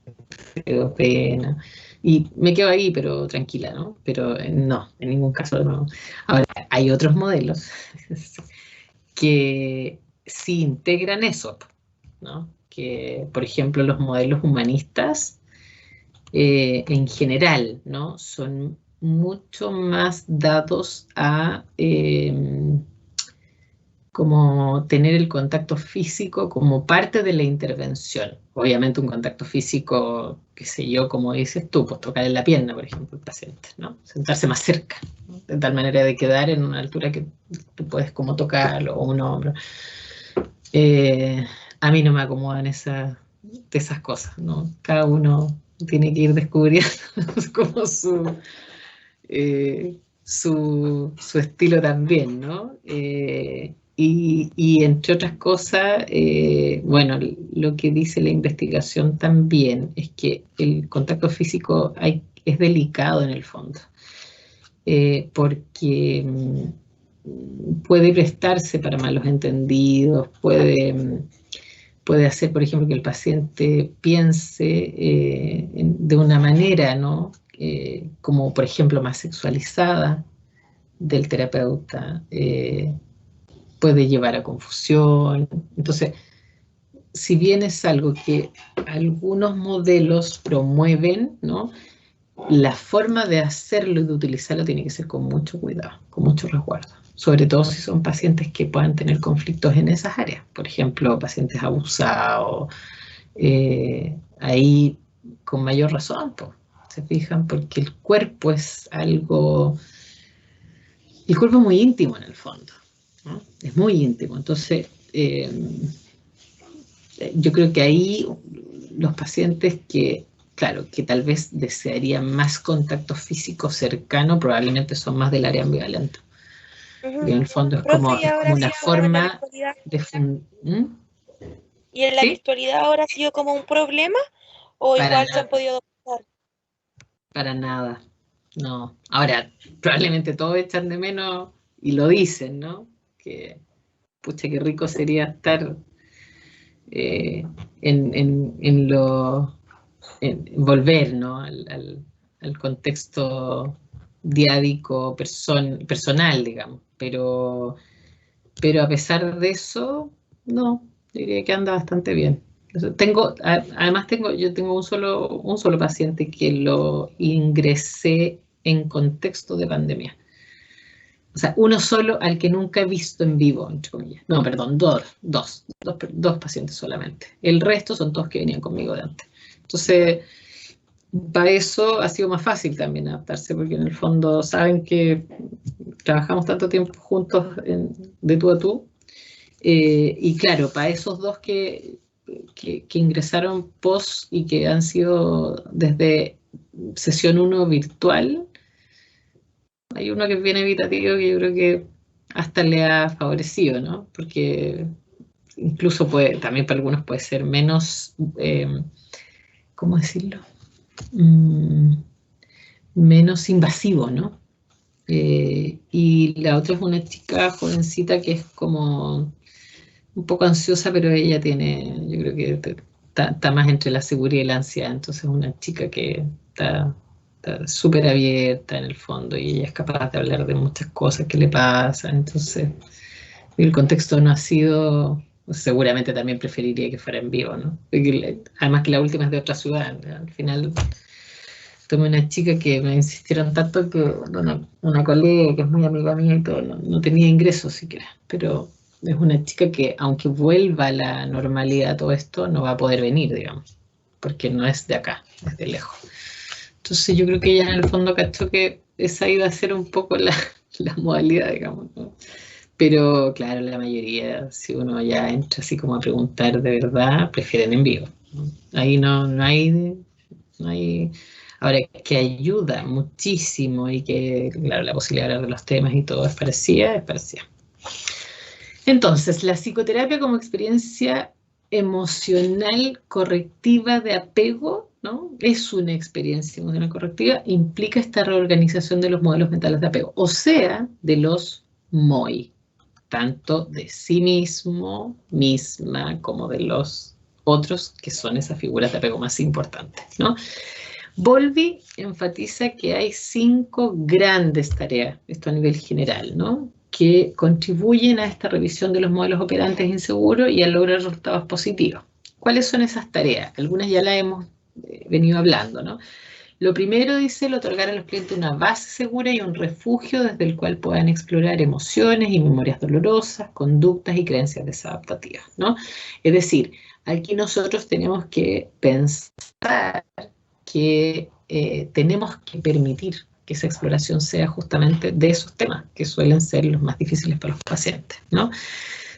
te dio pena? Y me quedo ahí, pero tranquila, ¿no? Pero no, en ningún caso no. Ahora, hay otros modelos que sí integran eso, ¿no? Que, por ejemplo, los modelos humanistas en general, ¿no? Son mucho más dados a como tener el contacto físico como parte de la intervención. Obviamente un contacto físico, qué sé yo, como dices tú, pues tocar en la pierna, por ejemplo, el paciente, ¿no? Sentarse más cerca, ¿no? De tal manera de quedar en una altura que tú puedes como tocarlo o un hombro. A mí no me acomodan de esas cosas, ¿no? Cada uno tiene que ir descubriendo como su estilo también, ¿no? Y entre otras cosas, bueno, lo que dice la investigación también es que el contacto físico es delicado en el fondo, porque puede prestarse para malos entendidos, puede hacer, por ejemplo, que el paciente piense de una manera, ¿no? Como, por ejemplo, más sexualizada del terapeuta, puede llevar a confusión. Entonces, si bien es algo que algunos modelos promueven, ¿no? La forma de hacerlo y de utilizarlo tiene que ser con mucho cuidado, con mucho resguardo. Sobre todo si son pacientes que puedan tener conflictos en esas áreas. Por ejemplo, pacientes abusados, ahí con mayor razón, se fijan, porque el cuerpo es algo el cuerpo es muy íntimo en el fondo, ¿no? Es muy íntimo. Entonces, yo creo que ahí los pacientes que, claro, que tal vez desearían más contacto físico cercano, probablemente son más del área ambivalente. Y en el fondo es como, Profe, y ahora una sí, como en la forma virtualidad. de... ¿Y en la ¿Sí? virtualidad ahora ha sido como un problema? ¿O Para igual se nada, han podido adaptar? para nada. No. Ahora, probablemente todos echan de menos y lo dicen, ¿no? Que, pucha, qué rico sería estar eh, en lo... volver, ¿no? Al contexto diádico personal, digamos. Pero a pesar de eso, no, diría que anda bastante bien. Además yo tengo un solo paciente que lo ingresé en contexto de pandemia. O sea, uno solo al que nunca he visto en vivo, entre comillas. No, perdón, dos pacientes solamente. El resto son todos que venían conmigo de antes. Entonces, para eso ha sido más fácil también adaptarse, porque en el fondo saben que trabajamos tanto tiempo juntos de tú a tú. Y claro, para esos dos que ingresaron post y que han sido desde sesión 1 virtual, hay uno que es bien evitativo que yo creo que hasta le ha favorecido, ¿no? Porque incluso también para algunos puede ser menos, ¿cómo decirlo? Menos invasivo, ¿no? Y la otra es una chica jovencita que es como un poco ansiosa, pero ella tiene, yo creo que está más entre la seguridad y la ansiedad, entonces es una chica que está súper abierta en el fondo y ella es capaz de hablar de muchas cosas que le pasan, entonces el contexto no ha sido, seguramente también preferiría que fuera en vivo, ¿no? Además que la última es de otra ciudad, ¿no? Al final tomé una chica que me insistieron tanto que una colega que es muy amiga mía y todo, no tenía ingresos siquiera, pero es una chica que aunque vuelva a la normalidad todo esto, no va a poder venir, digamos, porque no es de acá, es de lejos. Entonces yo creo que ella en el fondo cachó que esa iba a ser un poco la modalidad, digamos, ¿no? Pero claro, la mayoría, si uno ya entra así como a preguntar de verdad, prefieren en vivo, ¿no? Ahí no hay... Ahora, que ayuda muchísimo y que, claro, la posibilidad de hablar de los temas y todo es parecida, es parecida. Entonces, la psicoterapia como experiencia emocional correctiva de apego, ¿no? Es una experiencia emocional correctiva, implica esta reorganización de los modelos mentales de apego, o sea, de los MOI, tanto de sí mismo, misma, como de los otros, que son esas figuras de apego más importantes, ¿no? Bowlby enfatiza que hay 5 grandes tareas, esto a nivel general, ¿no?, que contribuyen a esta revisión de los modelos operantes inseguros y a lograr resultados positivos. ¿Cuáles son esas tareas? Algunas ya las hemos venido hablando, ¿no? Lo primero, dice, el otorgar a los clientes una base segura y un refugio desde el cual puedan explorar emociones y memorias dolorosas, conductas y creencias desadaptativas, ¿no? Es decir, aquí nosotros tenemos que pensar que tenemos que permitir que esa exploración sea justamente de esos temas, que suelen ser los más difíciles para los pacientes, ¿no?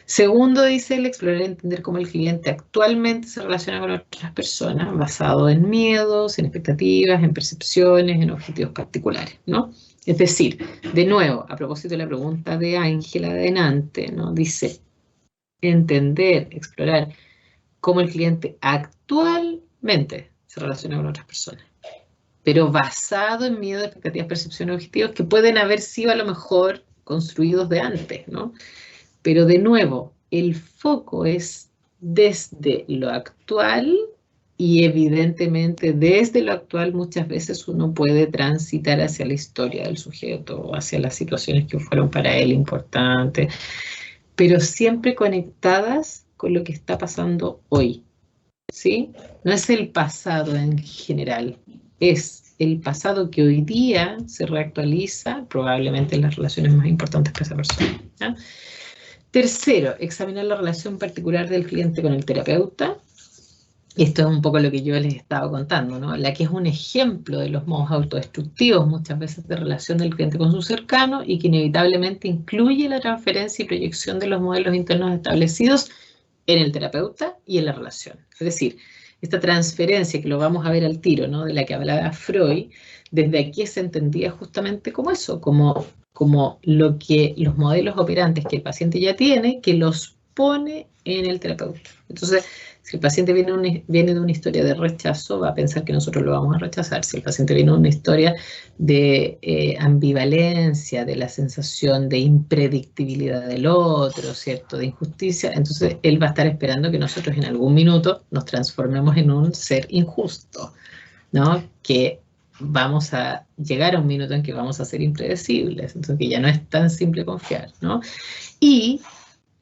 Segundo, dice, el explorar y entender cómo el cliente actualmente se relaciona con otras personas, basado en miedos, en expectativas, en percepciones, en objetivos particulares, ¿no? Es decir, de nuevo, a propósito de la pregunta de Ángela de adelante, ¿no?, dice, entender, explorar cómo el cliente actualmente se relaciona con otras personas, pero basado en miedo, expectativas, percepciones, objetivos que pueden haber sido a lo mejor construidos de antes, ¿no? Pero de nuevo, el foco es desde lo actual y evidentemente desde lo actual muchas veces uno puede transitar hacia la historia del sujeto, hacia las situaciones que fueron para él importantes, pero siempre conectadas con lo que está pasando hoy, ¿sí? No es el pasado en general, es el pasado que hoy día se reactualiza, probablemente en las relaciones más importantes para esa persona, ¿ya? Tercero, examinar la relación particular del cliente con el terapeuta. Esto es un poco lo que yo les estaba contando, ¿no? La que es un ejemplo de los modos autodestructivos, muchas veces de relación del cliente con su cercano, y que inevitablemente incluye la transferencia y proyección de los modelos internos establecidos en el terapeuta y en la relación. Es decir, esta transferencia que lo vamos a ver al tiro, ¿no? De la que hablaba Freud, desde aquí se entendía justamente como eso, como lo que los modelos operantes que el paciente ya tiene, que los pone en el terapeuta. Entonces, si el paciente viene de una historia de rechazo, va a pensar que nosotros lo vamos a rechazar. Si el paciente viene de una historia de ambivalencia, de la sensación de impredictibilidad del otro, ¿cierto? De injusticia, entonces él va a estar esperando que nosotros en algún minuto nos transformemos en un ser injusto, ¿no? Que vamos a llegar a un minuto en que vamos a ser impredecibles, entonces que ya no es tan simple confiar, ¿no? Y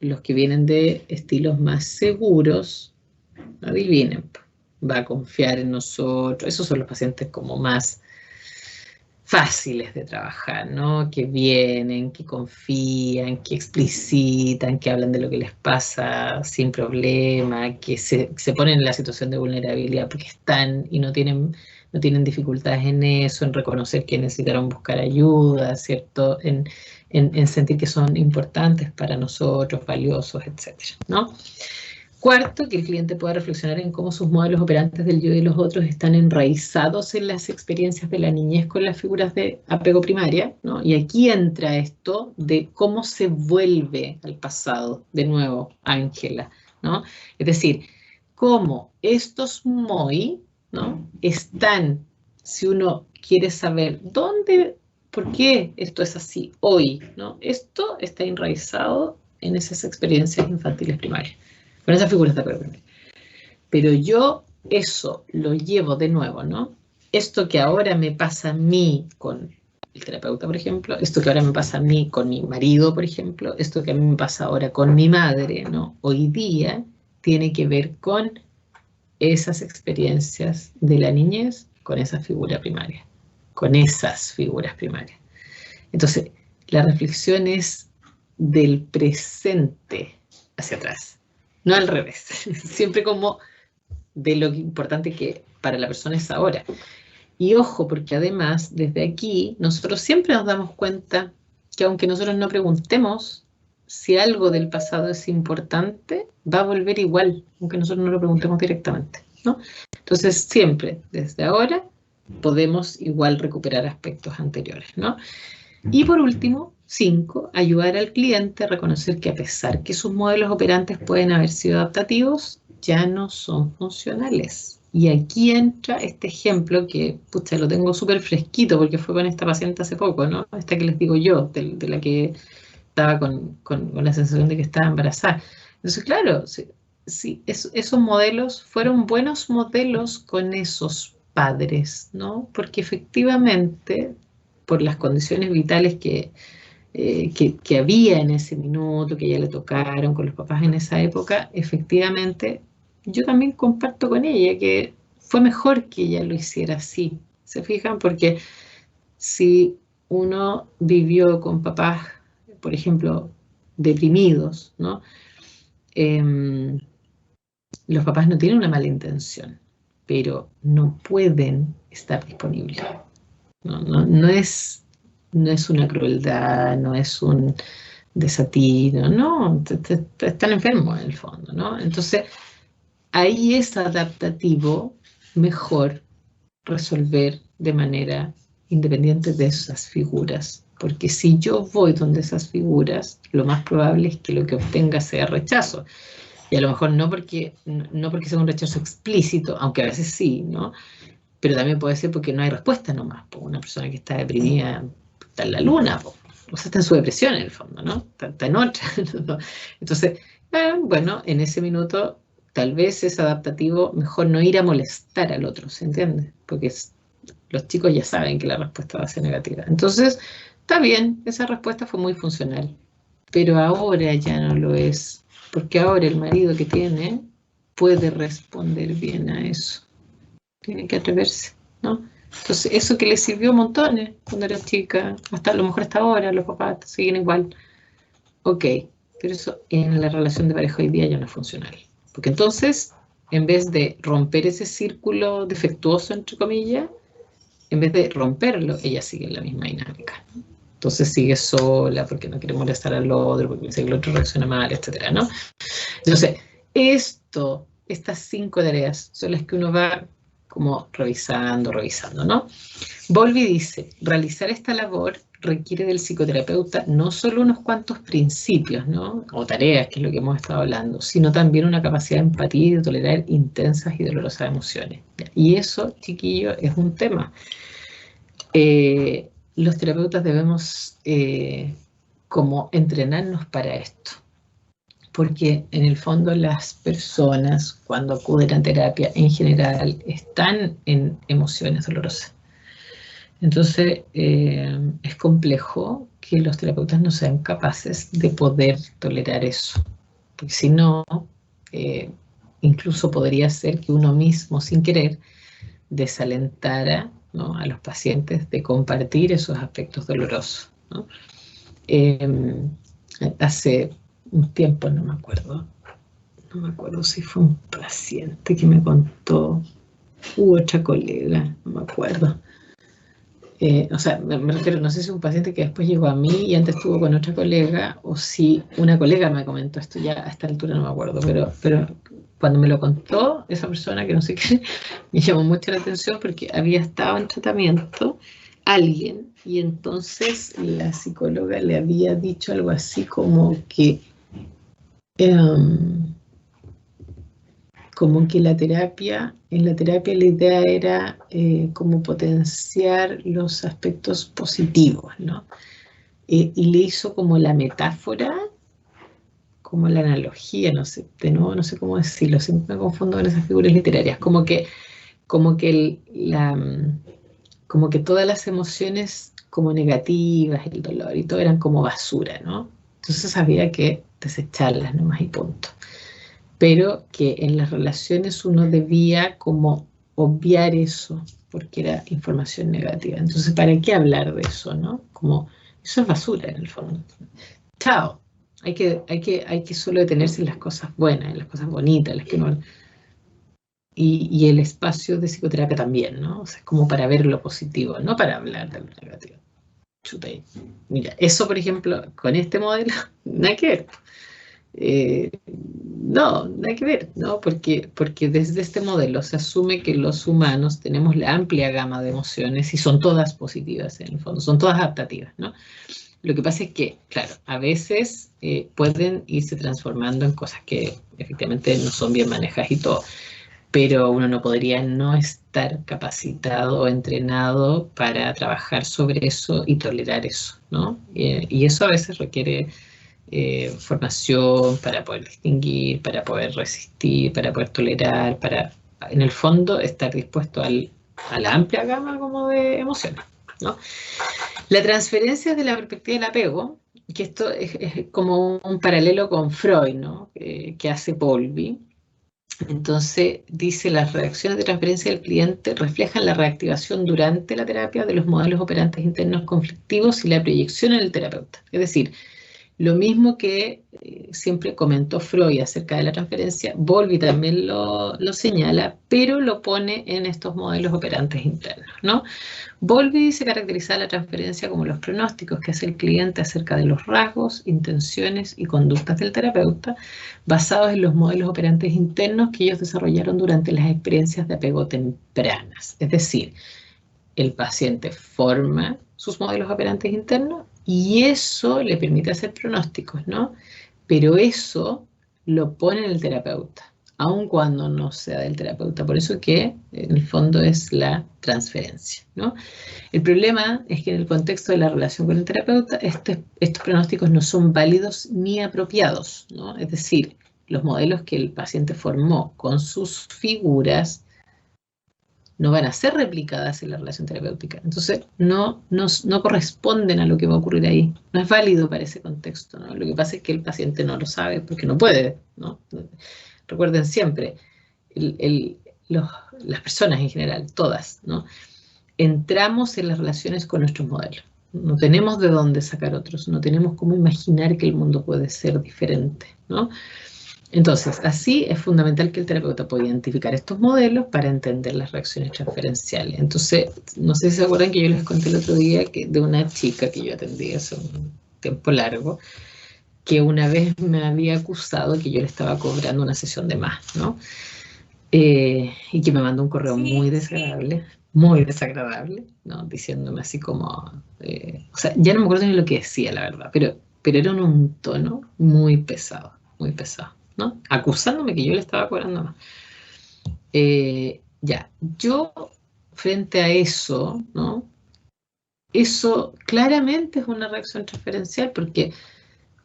los que vienen de estilos más seguros, adivinen, va a confiar en nosotros. Esos son los pacientes como más fáciles de trabajar, ¿no? Que vienen, que confían, que explicitan, que hablan de lo que les pasa sin problema, que se ponen en la situación de vulnerabilidad porque están y no tienen dificultades en eso, en reconocer que necesitaron buscar ayuda, ¿cierto? En sentir que son importantes para nosotros, valiosos, etcétera, ¿no? Cuarto, que el cliente pueda reflexionar en cómo sus modelos operantes del yo y de los otros están enraizados en las experiencias de la niñez con las figuras de apego primaria, ¿no? Y aquí entra esto de cómo se vuelve al pasado, de nuevo, Ángela, ¿no? Es decir, cómo estos MOI, ¿no? Están, si uno quiere saber dónde, por qué esto es así hoy, ¿no? Esto está enraizado en esas experiencias infantiles primarias, con esas figuras de apego primario. Pero yo eso lo llevo de nuevo, ¿no? Esto que ahora me pasa a mí con el terapeuta, por ejemplo, esto que ahora me pasa a mí con mi marido, por ejemplo, esto que a mí me pasa ahora con mi madre, ¿no? Hoy día tiene que ver con esas experiencias de la niñez con esa figura primaria, con esas figuras primarias. Entonces, la reflexión es del presente hacia atrás, no al revés, siempre como de lo importante que para la persona es ahora. Y ojo, porque además, desde aquí, nosotros siempre nos damos cuenta que aunque nosotros no preguntemos si algo del pasado es importante, va a volver igual, aunque nosotros no lo preguntemos directamente, ¿no? Entonces, siempre, desde ahora, podemos igual recuperar aspectos anteriores, ¿no? Y por último, 5, ayudar al cliente a reconocer que a pesar que sus modelos operantes pueden haber sido adaptativos, ya no son funcionales. Y aquí entra este ejemplo que, pucha, lo tengo súper fresquito porque fue con esta paciente hace poco, ¿no? Esta que les digo yo, de la que estaba con la sensación de que estaba embarazada. Entonces, claro, sí, esos modelos fueron buenos modelos con esos padres, ¿no? Porque efectivamente, por las condiciones vitales que había en ese minuto, que ya le tocaron con los papás en esa época, efectivamente, yo también comparto con ella que fue mejor que ella lo hiciera así. ¿Se fijan? Porque si uno vivió con papás, por ejemplo, deprimidos, ¿no? Los papás no tienen una mala intención, pero no pueden estar disponibles. No es una crueldad, no es un desatino, no, están enfermos en el fondo, ¿no? Entonces, ahí es adaptativo mejor resolver de manera independiente de esas figuras, porque si yo voy donde esas figuras, lo más probable es que lo que obtenga sea rechazo. Y a lo mejor no porque sea un rechazo explícito, aunque a veces sí, ¿no? Pero también puede ser porque no hay respuesta nomás. Una persona que está deprimida está en la luna, o sea, está en su depresión en el fondo, ¿no? Está en otra. Entonces, bueno, en ese minuto tal vez es adaptativo mejor no ir a molestar al otro, ¿se entiende? Porque los chicos ya saben que la respuesta va a ser negativa. Entonces, está bien, esa respuesta fue muy funcional, pero ahora ya no lo es, porque ahora el marido que tiene puede responder bien a eso. Tiene que atreverse, ¿no? Entonces, eso que le sirvió montones cuando era chica, hasta a lo mejor hasta ahora, los papás siguen igual. Ok, pero eso en la relación de pareja hoy día ya no es funcional. Porque entonces en vez de romper ese círculo defectuoso, entre comillas, en vez de romperlo, ella sigue en la misma dinámica. Entonces sigue sola porque no quiere molestar al otro, porque piensa que el otro reacciona mal, etcétera, ¿no? Entonces, estas 5 tareas son las que uno va como revisando, ¿no? Bowlby dice, realizar esta labor requiere del psicoterapeuta no solo unos cuantos principios, ¿no? O tareas, que es lo que hemos estado hablando, sino también una capacidad de empatía y de tolerar intensas y dolorosas emociones. Y eso, chiquillo, es un tema. Los terapeutas debemos como entrenarnos para esto. Porque en el fondo las personas cuando acuden a terapia en general están en emociones dolorosas. Entonces es complejo que los terapeutas no sean capaces de poder tolerar eso. Porque si no, incluso podría ser que uno mismo sin querer desalentara, ¿no?, a los pacientes de compartir esos aspectos dolorosos, ¿no? Hace un tiempo, no me acuerdo si fue un paciente que me contó, u otra colega, no me acuerdo. O sea, me refiero, no sé si un paciente que después llegó a mí y antes estuvo con otra colega, o si una colega me comentó esto, ya a esta altura no me acuerdo, pero cuando me lo contó esa persona, que no sé qué, me llamó mucho la atención porque había estado en tratamiento alguien y entonces la psicóloga le había dicho algo así como que en la terapia la idea era como potenciar los aspectos positivos, ¿no? Y le hizo como la metáfora, como la analogía, no sé, de nuevo no sé cómo decirlo, siempre me confundo con esas figuras literarias, como que todas las emociones como negativas, el dolor y todo eran como basura, ¿no? Entonces había que desecharlas nomás y punto. Pero que en las relaciones uno debía como obviar eso, porque era información negativa. Entonces, ¿para qué hablar de eso, no? Como, eso es basura en el fondo. Chao. Hay que solo detenerse en las cosas buenas, en las cosas bonitas, en las que uno... Y el espacio de psicoterapia también, ¿no? O sea, es como para ver lo positivo, no para hablar de lo negativo. Chuta. Mira, eso, por ejemplo, con este modelo, nada que ver. No, nada que ver, ¿no? Porque desde este modelo se asume que los humanos tenemos la amplia gama de emociones y son todas positivas en el fondo, son todas adaptativas, ¿no? Lo que pasa es que, claro, a veces pueden irse transformando en cosas que efectivamente no son bien manejadas y todo, pero uno no podría no estar capacitado o entrenado para trabajar sobre eso y tolerar eso, ¿no? Y eso a veces requiere formación para poder distinguir, para poder resistir, para poder tolerar, para, en el fondo, estar dispuesto a la amplia gama como de emociones, ¿no? La transferencia de la perspectiva del apego, que esto es como un paralelo con Freud, ¿no? Que hace Bowlby. Entonces, dice, las reacciones de transferencia del cliente reflejan la reactivación durante la terapia de los modelos operantes internos conflictivos y la proyección en el terapeuta. Es decir, lo mismo que siempre comentó Freud acerca de la transferencia, Bowlby también lo señala, pero lo pone en estos modelos operantes internos, ¿no? Bowlby se caracteriza la transferencia como los pronósticos que hace el cliente acerca de los rasgos, intenciones y conductas del terapeuta, basados en los modelos operantes internos que ellos desarrollaron durante las experiencias de apego tempranas. Es decir, el paciente forma sus modelos operantes internos y eso le permite hacer pronósticos, ¿no? Pero eso lo pone en el terapeuta, aun cuando no sea del terapeuta. Por eso que en el fondo es la transferencia, ¿no? El problema es que en el contexto de la relación con el terapeuta, estos pronósticos no son válidos ni apropiados, ¿no? Es decir, los modelos que el paciente formó con sus figuras no van a ser replicadas en la relación terapéutica. Entonces, no corresponden a lo que va a ocurrir ahí. No es válido para ese contexto, ¿no? Lo que pasa es que el paciente no lo sabe porque no puede, ¿no? Recuerden siempre, las personas en general, todas, ¿no? Entramos en las relaciones con nuestros modelos. No tenemos de dónde sacar otros, no tenemos cómo imaginar que el mundo puede ser diferente, ¿no? Entonces, así es fundamental que el terapeuta pueda identificar estos modelos para entender las reacciones transferenciales. Entonces, no sé si se acuerdan que yo les conté el otro día que de una chica que yo atendí hace un tiempo largo, que una vez me había acusado que yo le estaba cobrando una sesión de más, ¿no? Y que me mandó un correo muy desagradable, ¿no? Diciéndome así como, o sea, ya no me acuerdo ni lo que decía, la verdad, pero era en un tono muy pesado, ¿no? Acusándome que yo le estaba cobrando más. Ya, yo frente a eso, ¿no? Eso claramente es una reacción transferencial porque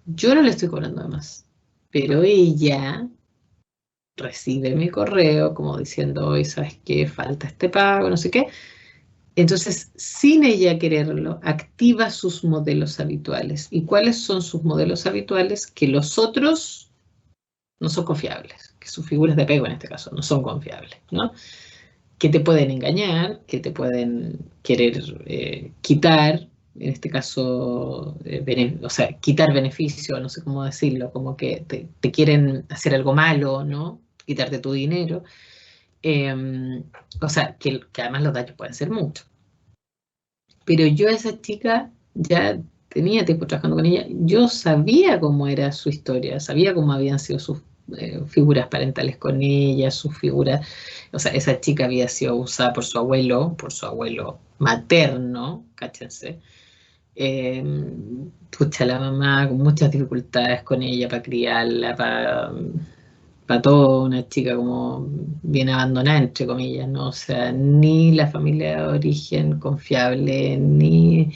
yo no le estoy cobrando de más, pero ella recibe mi correo como diciendo, hoy sabes qué, falta este pago, no sé qué. Entonces, sin ella quererlo, activa sus modelos habituales. ¿Y cuáles son sus modelos habituales? Que los otros no son confiables, que sus figuras de apego en este caso no son confiables, ¿no? Que te pueden engañar, que te pueden querer quitar, en este caso, o sea, quitar beneficio, no sé cómo decirlo, como que te quieren hacer algo malo, ¿no? Quitarte tu dinero. O sea, que además los daños pueden ser muchos. Pero yo a esa chica ya tenía tiempo trabajando con ella, yo sabía cómo era su historia, sabía cómo habían sido sus figuras parentales con ella, sus figuras, o sea, esa chica había sido usada por su abuelo materno, cáchense. Eh, Pucha, la mamá con muchas dificultades con ella para criarla, para todo, una chica como bien abandonada, entre comillas, ¿no? O sea, ni la familia de origen confiable, ni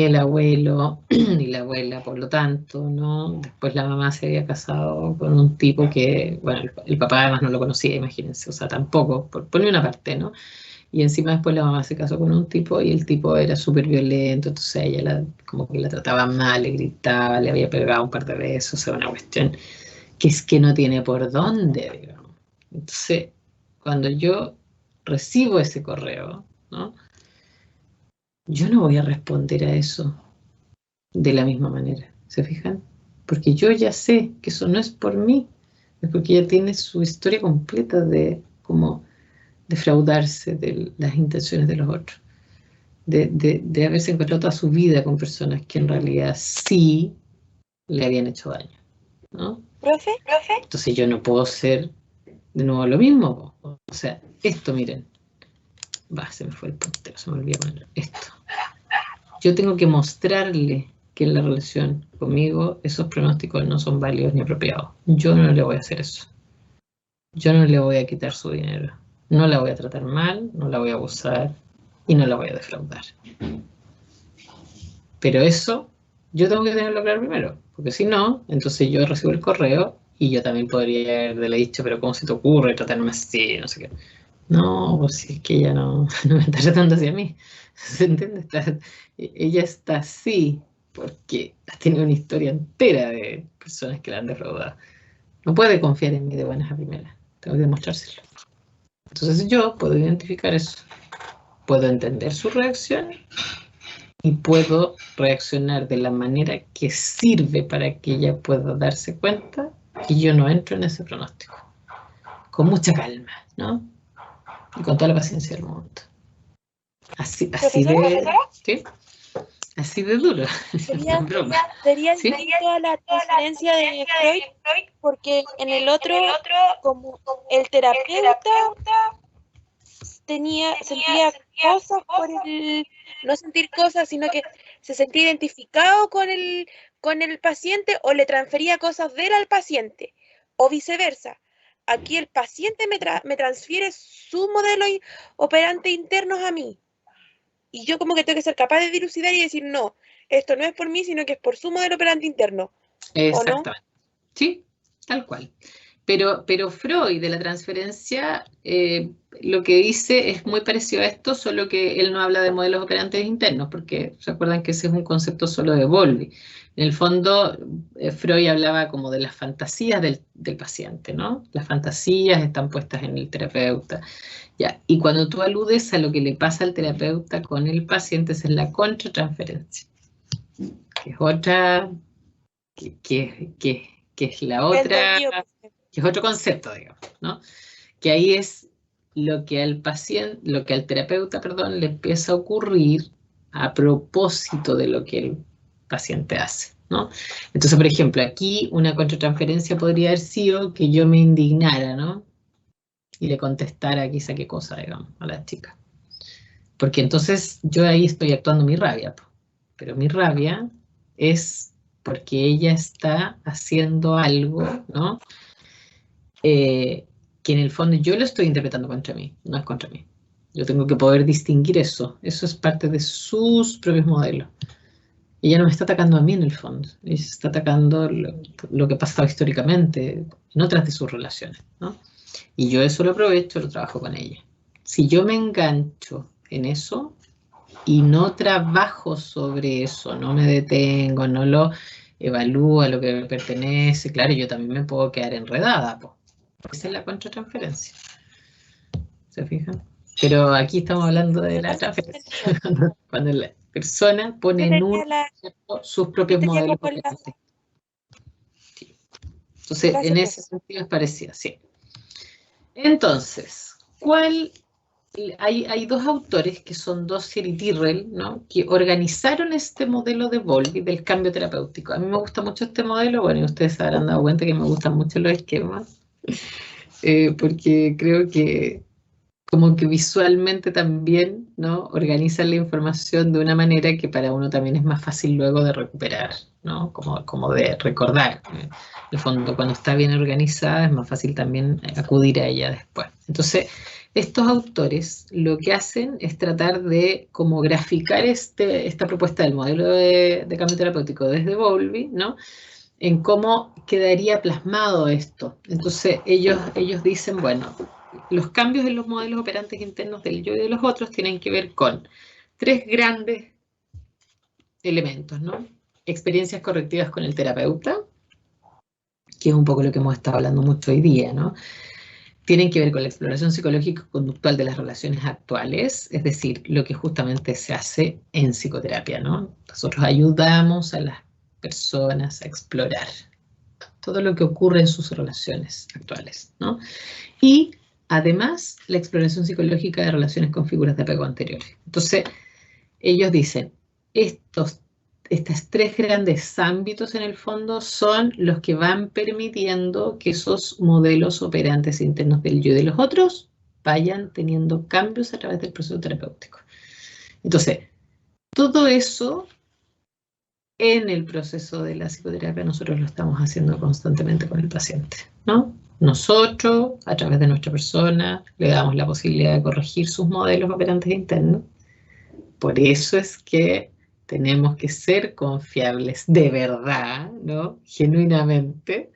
el abuelo, ni la abuela, por lo tanto, ¿no? Después la mamá se había casado con un tipo que, bueno, el papá además no lo conocía, imagínense, o sea, tampoco, por ni una parte, ¿no? Y encima después la mamá se casó con un tipo y el tipo era súper violento, entonces ella como que la trataba mal, le gritaba, le había pegado un par de veces, o sea, una cuestión que es que no tiene por dónde, digamos. Entonces, cuando yo recibo ese correo, ¿no? Yo no voy a responder a eso de la misma manera, ¿se fijan? Porque yo ya sé que eso no es por mí, es porque ella tiene su historia completa de cómo defraudarse de las intenciones de los otros, de haberse encontrado toda su vida con personas que en realidad sí le habían hecho daño, ¿no? ¿Profe? Entonces yo no puedo ser de nuevo lo mismo. O sea, esto, miren, se me fue el puntero, se me olvidó poner esto. Yo tengo que mostrarle que en la relación conmigo esos pronósticos no son válidos ni apropiados. Yo no le voy a hacer eso. Yo no le voy a quitar su dinero. No la voy a tratar mal, no la voy a abusar y no la voy a defraudar. Pero eso yo tengo que tenerlo claro primero, porque si no, entonces yo recibo el correo y yo también podría haberle dicho, pero ¿cómo se te ocurre tratarme así? No sé qué. No, pues si es que ella no me está tratando hacia mí. ¿Se entiende? Ella está así porque ha tenido una historia entera de personas que la han defraudado. No puede confiar en mí de buenas a primeras. Tengo que demostrárselo. Entonces yo puedo identificar eso. Puedo entender su reacción y puedo reaccionar de la manera que sirve para que ella pueda darse cuenta que yo no entro en ese pronóstico. Con mucha calma, ¿no? Y con toda la paciencia del mundo. Así de, ¿sí? Así de duro. Sería ¿Sí? distinto a la transferencia de Freud, porque en el otro, como el terapeuta sentía cosas por el, no sentir cosas, sino que se sentía identificado con el paciente o le transfería cosas de él al paciente, o viceversa. Aquí el paciente me transfiere su modelo operante internos a mí. Y yo como que tengo que ser capaz de dilucidar y decir, no, esto no es por mí, sino que es por su modelo operante interno. Exactamente. ¿O no? Sí, tal cual. Pero Freud de la transferencia lo que dice es muy parecido a esto, solo que él no habla de modelos operantes internos, porque se acuerdan que ese es un concepto solo de Bowlby. En el fondo, Freud hablaba como de las fantasías del paciente, ¿no? Las fantasías están puestas en el terapeuta. Ya. Y cuando tú aludes a lo que le pasa al terapeuta con el paciente, esa es la contratransferencia, que es otra, que que es la otra, que es otro concepto, digamos, ¿no? Que ahí es lo que al paciente, lo que al terapeuta, perdón, le empieza a ocurrir a propósito de lo que el paciente hace, ¿no? Entonces, por ejemplo, aquí una contratransferencia podría haber sido que yo me indignara, ¿no? Y le contestara quizá qué cosa, digamos, a la chica. Porque entonces yo ahí estoy actuando mi rabia, pero mi rabia es porque ella está haciendo algo, ¿no? Que en el fondo yo lo estoy interpretando contra mí, no es contra mí. Yo tengo que poder distinguir eso. Eso es parte de sus propios modelos. Ella no me está atacando a mí en el fondo. Ella está atacando lo que ha pasado históricamente en otras de sus relaciones, ¿no? Y yo eso lo aprovecho, lo trabajo con ella. Si yo me engancho en eso y no trabajo sobre eso, no me detengo, no lo evalúo a lo que me pertenece, claro, yo también me puedo quedar enredada, po. Esa es la contratransferencia. ¿Se fijan? Pero aquí estamos hablando de la transferencia. Cuando la persona pone en uno sus propios modelos. Sí. Entonces, en ese sentido es parecida, sí. Entonces, hay dos autores que son Dozier y Tyrrell, ¿no? Que organizaron este modelo de Bowlby del cambio terapéutico. A mí me gusta mucho este modelo, bueno, y ustedes se habrán dado cuenta que me gustan mucho los esquemas, porque creo que como que visualmente también, ¿no? Organizan la información de una manera que para uno también es más fácil luego de recuperar, ¿no? Como de recordar. En el fondo, cuando está bien organizada, es más fácil también acudir a ella después. Entonces, estos autores lo que hacen es tratar de como graficar esta propuesta del modelo de cambio terapéutico desde Bowlby, ¿no? En cómo quedaría plasmado esto. Entonces, ellos dicen, bueno, los cambios en los modelos operantes internos del yo y de los otros tienen que ver con tres grandes elementos, ¿no? Experiencias correctivas con el terapeuta, que es un poco lo que hemos estado hablando mucho hoy día, ¿no? Tienen que ver con la exploración psicológico-conductual de las relaciones actuales, es decir, lo que justamente se hace en psicoterapia, ¿no? Nosotros ayudamos a las personas a explorar todo lo que ocurre en sus relaciones actuales, ¿no? Y además, la exploración psicológica de relaciones con figuras de apego anteriores. Entonces, ellos dicen, estos tres grandes ámbitos en el fondo son los que van permitiendo que esos modelos operantes internos del yo y de los otros vayan teniendo cambios a través del proceso terapéutico. Entonces, todo eso en el proceso de la psicoterapia nosotros lo estamos haciendo constantemente con el paciente, ¿no? Nosotros, a través de nuestra persona, le damos la posibilidad de corregir sus modelos operantes internos. Por eso es que tenemos que ser confiables de verdad, ¿no? Genuinamente.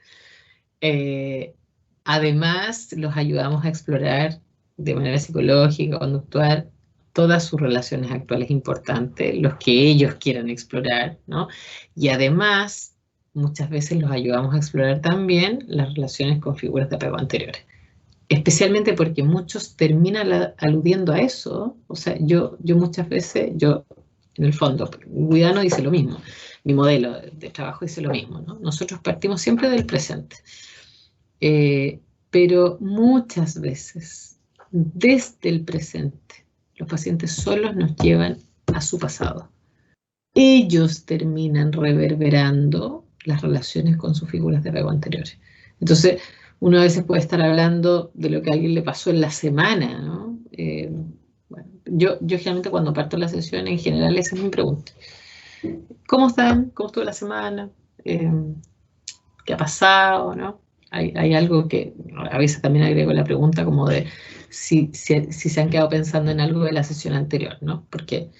Además, los ayudamos a explorar de manera psicológica, conductual, todas sus relaciones actuales importantes, los que ellos quieran explorar, ¿no? Y además, muchas veces los ayudamos a explorar también las relaciones con figuras de apego anteriores. Especialmente porque muchos terminan aludiendo a eso. O sea, yo muchas veces, en el fondo, Guidano dice lo mismo, mi modelo de trabajo dice lo mismo, ¿no? Nosotros partimos siempre del presente. Pero muchas veces, desde el presente, los pacientes solos nos llevan a su pasado. Ellos terminan reverberando las relaciones con sus figuras de apego anteriores. Entonces, uno a veces puede estar hablando de lo que a alguien le pasó en la semana, ¿no? Bueno, yo generalmente cuando parto la sesión, en general esa es mi pregunta. ¿Cómo están? ¿Cómo estuvo la semana? ¿Qué ha pasado? ¿No? Hay algo que a veces también agrego la pregunta como de si se han quedado pensando en algo de la sesión anterior, ¿no? Porque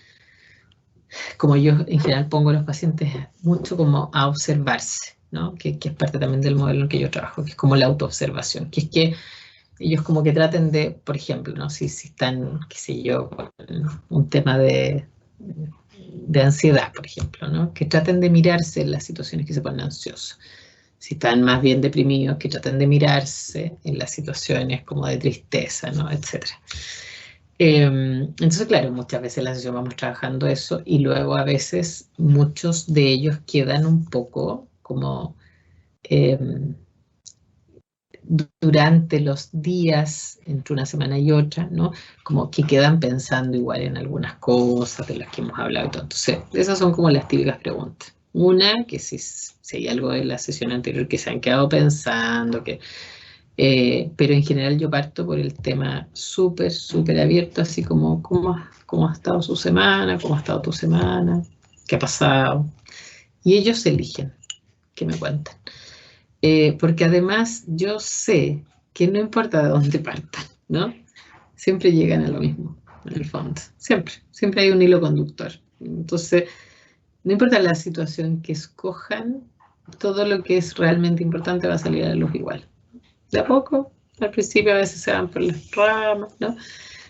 como yo en general pongo a los pacientes mucho como a observarse, ¿no? Que es parte también del modelo en el que yo trabajo, que es como la autoobservación, que es que ellos como que traten de, por ejemplo, ¿no? Si están, qué sé yo, con un tema de ansiedad, por ejemplo, ¿no? Que traten de mirarse en las situaciones que se ponen ansiosos. Si están más bien deprimidos, que traten de mirarse en las situaciones como de tristeza, ¿no? Etcétera. Entonces, claro, muchas veces en la sesión vamos trabajando eso y luego a veces muchos de ellos quedan un poco como durante los días entre una semana y otra, ¿no? Como que quedan pensando igual en algunas cosas de las que hemos hablado y todo. Entonces, esas son como las típicas preguntas. Una, que si hay algo de la sesión anterior que se han quedado pensando, pero en general yo parto por el tema súper, súper abierto, así como cómo ha estado su semana, cómo ha estado tu semana, qué ha pasado. Y ellos eligen que me cuentan. Porque además yo sé que no importa de dónde partan, ¿no? Siempre llegan a lo mismo, en el fondo. Siempre hay un hilo conductor. Entonces, no importa la situación que escojan, todo lo que es realmente importante va a salir a la luz igual. De a poco, al principio a veces se van por las ramas, ¿no?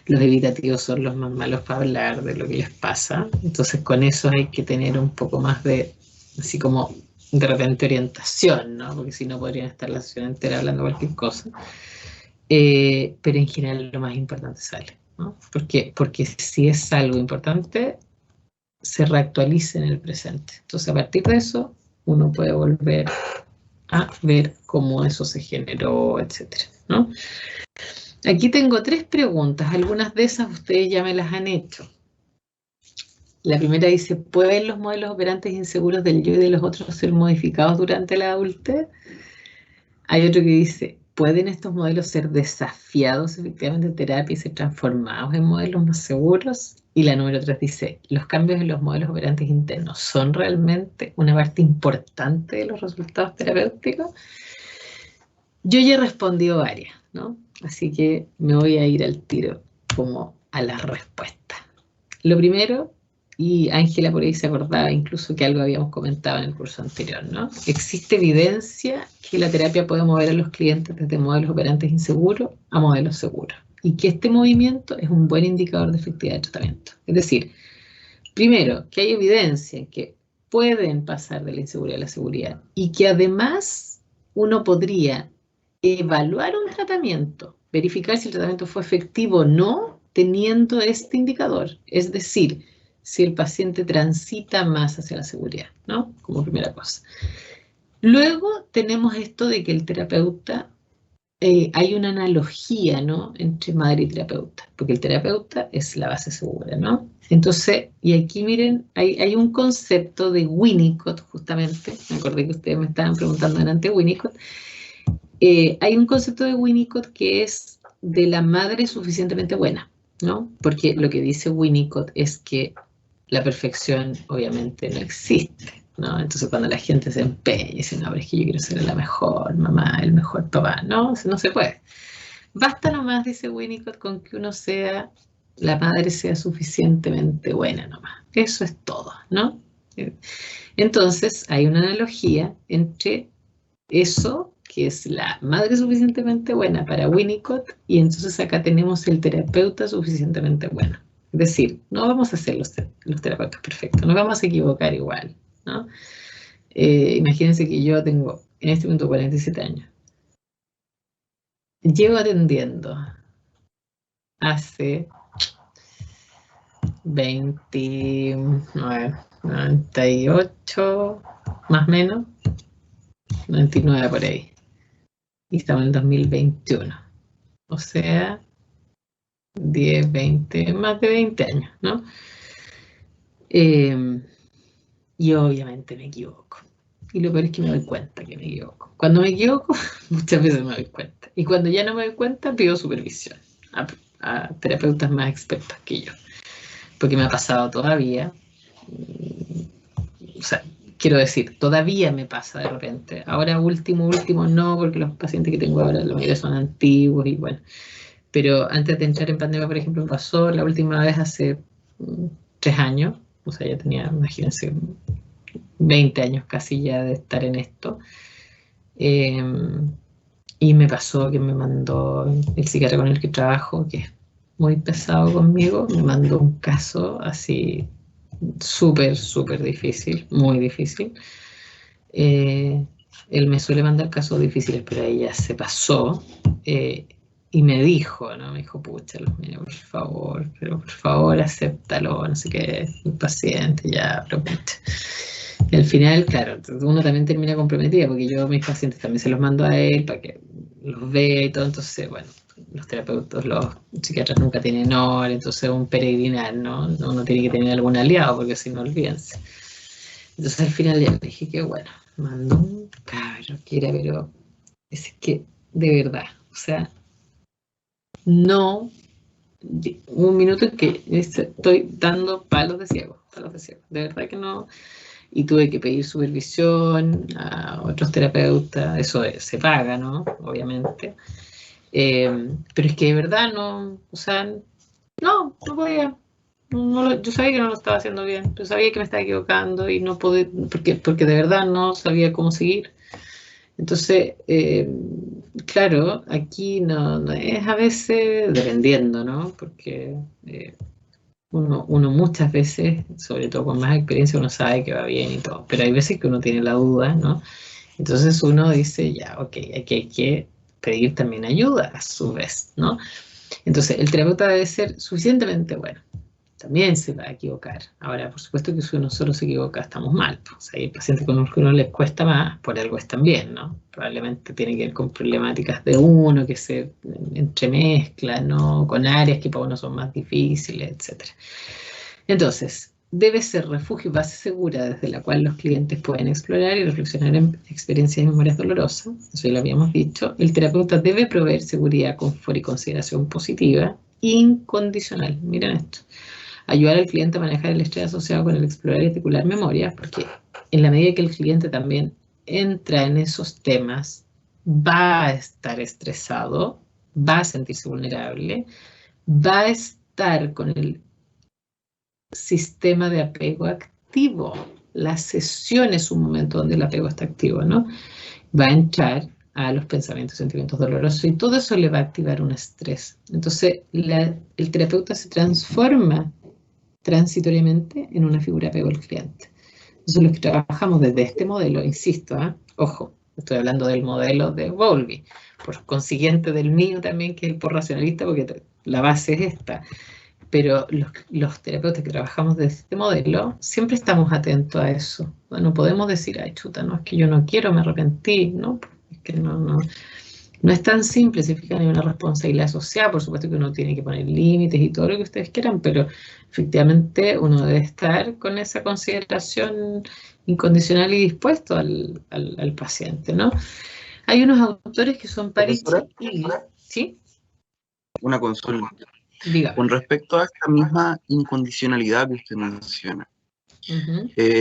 Los evitativos son los más malos para hablar de lo que les pasa. Entonces, con eso hay que tener un poco más de, así como de repente, orientación, ¿no? Porque si no podrían estar la sesión entera hablando cualquier cosa. Pero en general lo más importante sale, ¿no? Porque si es algo importante, se reactualiza en el presente. Entonces, a partir de eso, uno puede volver a ver cómo eso se generó, etcétera, ¿no? Aquí tengo 3 preguntas. Algunas de esas ustedes ya me las han hecho. La primera dice, ¿pueden los modelos operantes inseguros del yo y de los otros ser modificados durante la adultez? Hay otro que dice, ¿pueden estos modelos ser desafiados efectivamente en terapia y ser transformados en modelos más seguros? Y la número 3 dice, ¿los cambios en los modelos operantes internos son realmente una parte importante de los resultados terapéuticos? Yo ya he respondido varias, ¿no? Así que me voy a ir al tiro como a las respuestas. Lo primero, y Ángela por ahí se acordaba incluso que algo habíamos comentado en el curso anterior, ¿no? Existe evidencia que la terapia puede mover a los clientes desde modelos operantes inseguros a modelos seguros, y que este movimiento es un buen indicador de efectividad de tratamiento. Es decir, primero, que hay evidencia en que pueden pasar de la inseguridad a la seguridad, y que además uno podría evaluar un tratamiento, verificar si el tratamiento fue efectivo o no, teniendo este indicador. Es decir, si el paciente transita más hacia la seguridad, ¿no? Como primera cosa. Luego tenemos esto de que el terapeuta, hay una analogía, ¿no? Entre madre y terapeuta, porque el terapeuta es la base segura, ¿no? Entonces, y aquí miren, hay un concepto de Winnicott, justamente, me acordé que ustedes me estaban preguntando delante de Winnicott. Hay un concepto de Winnicott que es de la madre suficientemente buena, ¿no? Porque lo que dice Winnicott es que la perfección obviamente no existe, ¿no? Entonces cuando la gente se empeña y dice, no, pero es que yo quiero ser la mejor mamá, el mejor papá, no se puede. Basta nomás, dice Winnicott, con que uno sea, la madre sea suficientemente buena nomás. Eso es todo, ¿no? Entonces hay una analogía entre eso, que es la madre suficientemente buena para Winnicott, y entonces acá tenemos el terapeuta suficientemente bueno. Es decir, no vamos a ser los terapeutas perfectos, nos vamos a equivocar igual, ¿no? Imagínense que yo tengo en este momento 47 años. Llevo atendiendo hace 29, 98, más o menos, 99 por ahí. Y estamos en el 2021. O sea, 10, 20, más de 20 años, ¿no? Y obviamente me equivoco. Y lo peor es que me doy cuenta que me equivoco. Cuando me equivoco, muchas veces me doy cuenta. Y cuando ya no me doy cuenta, pido supervisión a terapeutas más expertos que yo. Porque me ha pasado todavía. O sea, quiero decir, todavía me pasa de repente. Ahora último no, porque los pacientes que tengo ahora, la mayoría son antiguos y bueno. Pero antes de entrar en pandemia, por ejemplo, me pasó la última vez hace 3 años. O sea, ya tenía, imagínense, 20 años casi ya de estar en esto. Y me pasó que me mandó el psiquiatra con el que trabajo, que es muy pesado conmigo, me mandó un caso así súper, súper difícil, muy difícil. Él me suele mandar casos difíciles, pero ella se pasó y me dijo, ¿no? Me dijo, pucha, mira, por favor, acéptalo, no sé qué, el paciente, ya, pero pucha. Y al final, claro, uno también termina comprometida, porque yo a mis pacientes también se los mando a él para que los vea y todo, entonces, bueno, los terapeutas, los psiquiatras nunca tienen hora, entonces un peregrinar, ¿no? Uno tiene que tener algún aliado, porque si no, olvídense. Entonces al final ya dije que bueno, mandó un cabro que era, pero es que, de verdad, o sea, no, un minuto en que estoy dando palos de ciego, de verdad que no. Y tuve que pedir supervisión a otros terapeutas, eso se paga, ¿no? Obviamente. Pero es que de verdad no, o sea, no podía. Yo sabía que no lo estaba haciendo bien, yo sabía que me estaba equivocando y no podía, porque de verdad no sabía cómo seguir. Entonces, claro, aquí no es a veces dependiendo, ¿no? Porque uno muchas veces, sobre todo con más experiencia, uno sabe que va bien y todo, pero hay veces que uno tiene la duda, ¿no? Entonces uno dice, ya, ok, aquí hay que pedir también ayuda a su vez, ¿no? Entonces el terapeuta debe ser suficientemente bueno. También se va a equivocar. Ahora, por supuesto que si uno solo se equivoca, estamos mal. Pues. O sea, hay pacientes con los que uno les cuesta más, por algo están bien, ¿no? Probablemente tiene que ver con problemáticas de uno que se entremezclan, ¿no? Con áreas que para uno son más difíciles, etc. Entonces, debe ser refugio y base segura desde la cual los clientes pueden explorar y reflexionar en experiencias y memorias dolorosas. Eso ya lo habíamos dicho. El terapeuta debe proveer seguridad, confort y consideración positiva, incondicional. Miren esto. Ayudar al cliente a manejar el estrés asociado con el explorar y articular memorias, porque en la medida que el cliente también entra en esos temas, va a estar estresado, va a sentirse vulnerable, va a estar con el sistema de apego activo. La sesión es un momento donde el apego está activo, ¿no? Va a entrar a los pensamientos, sentimientos dolorosos y todo eso le va a activar un estrés. Entonces, el terapeuta se transforma transitoriamente en una figura apego al cliente. Entonces, los que trabajamos desde este modelo, insisto, ojo, estoy hablando del modelo de Bowlby, por consiguiente del mío también, que es el por racionalista, porque la base es esta. Pero los terapeutas que trabajamos desde este modelo, siempre estamos atentos a eso. No podemos decir, ay, chuta, no, es que yo no quiero, me arrepentí, ¿no? Es que no es tan simple, si fijan, hay una responsabilidad asociada, por supuesto que uno tiene que poner límites y todo lo que ustedes quieran, pero efectivamente uno debe estar con esa consideración incondicional y dispuesto al paciente, ¿no? Hay unos autores que son Paris y ¿sí? Una consulta. Dígame. Con respecto a esta misma incondicionalidad que usted menciona,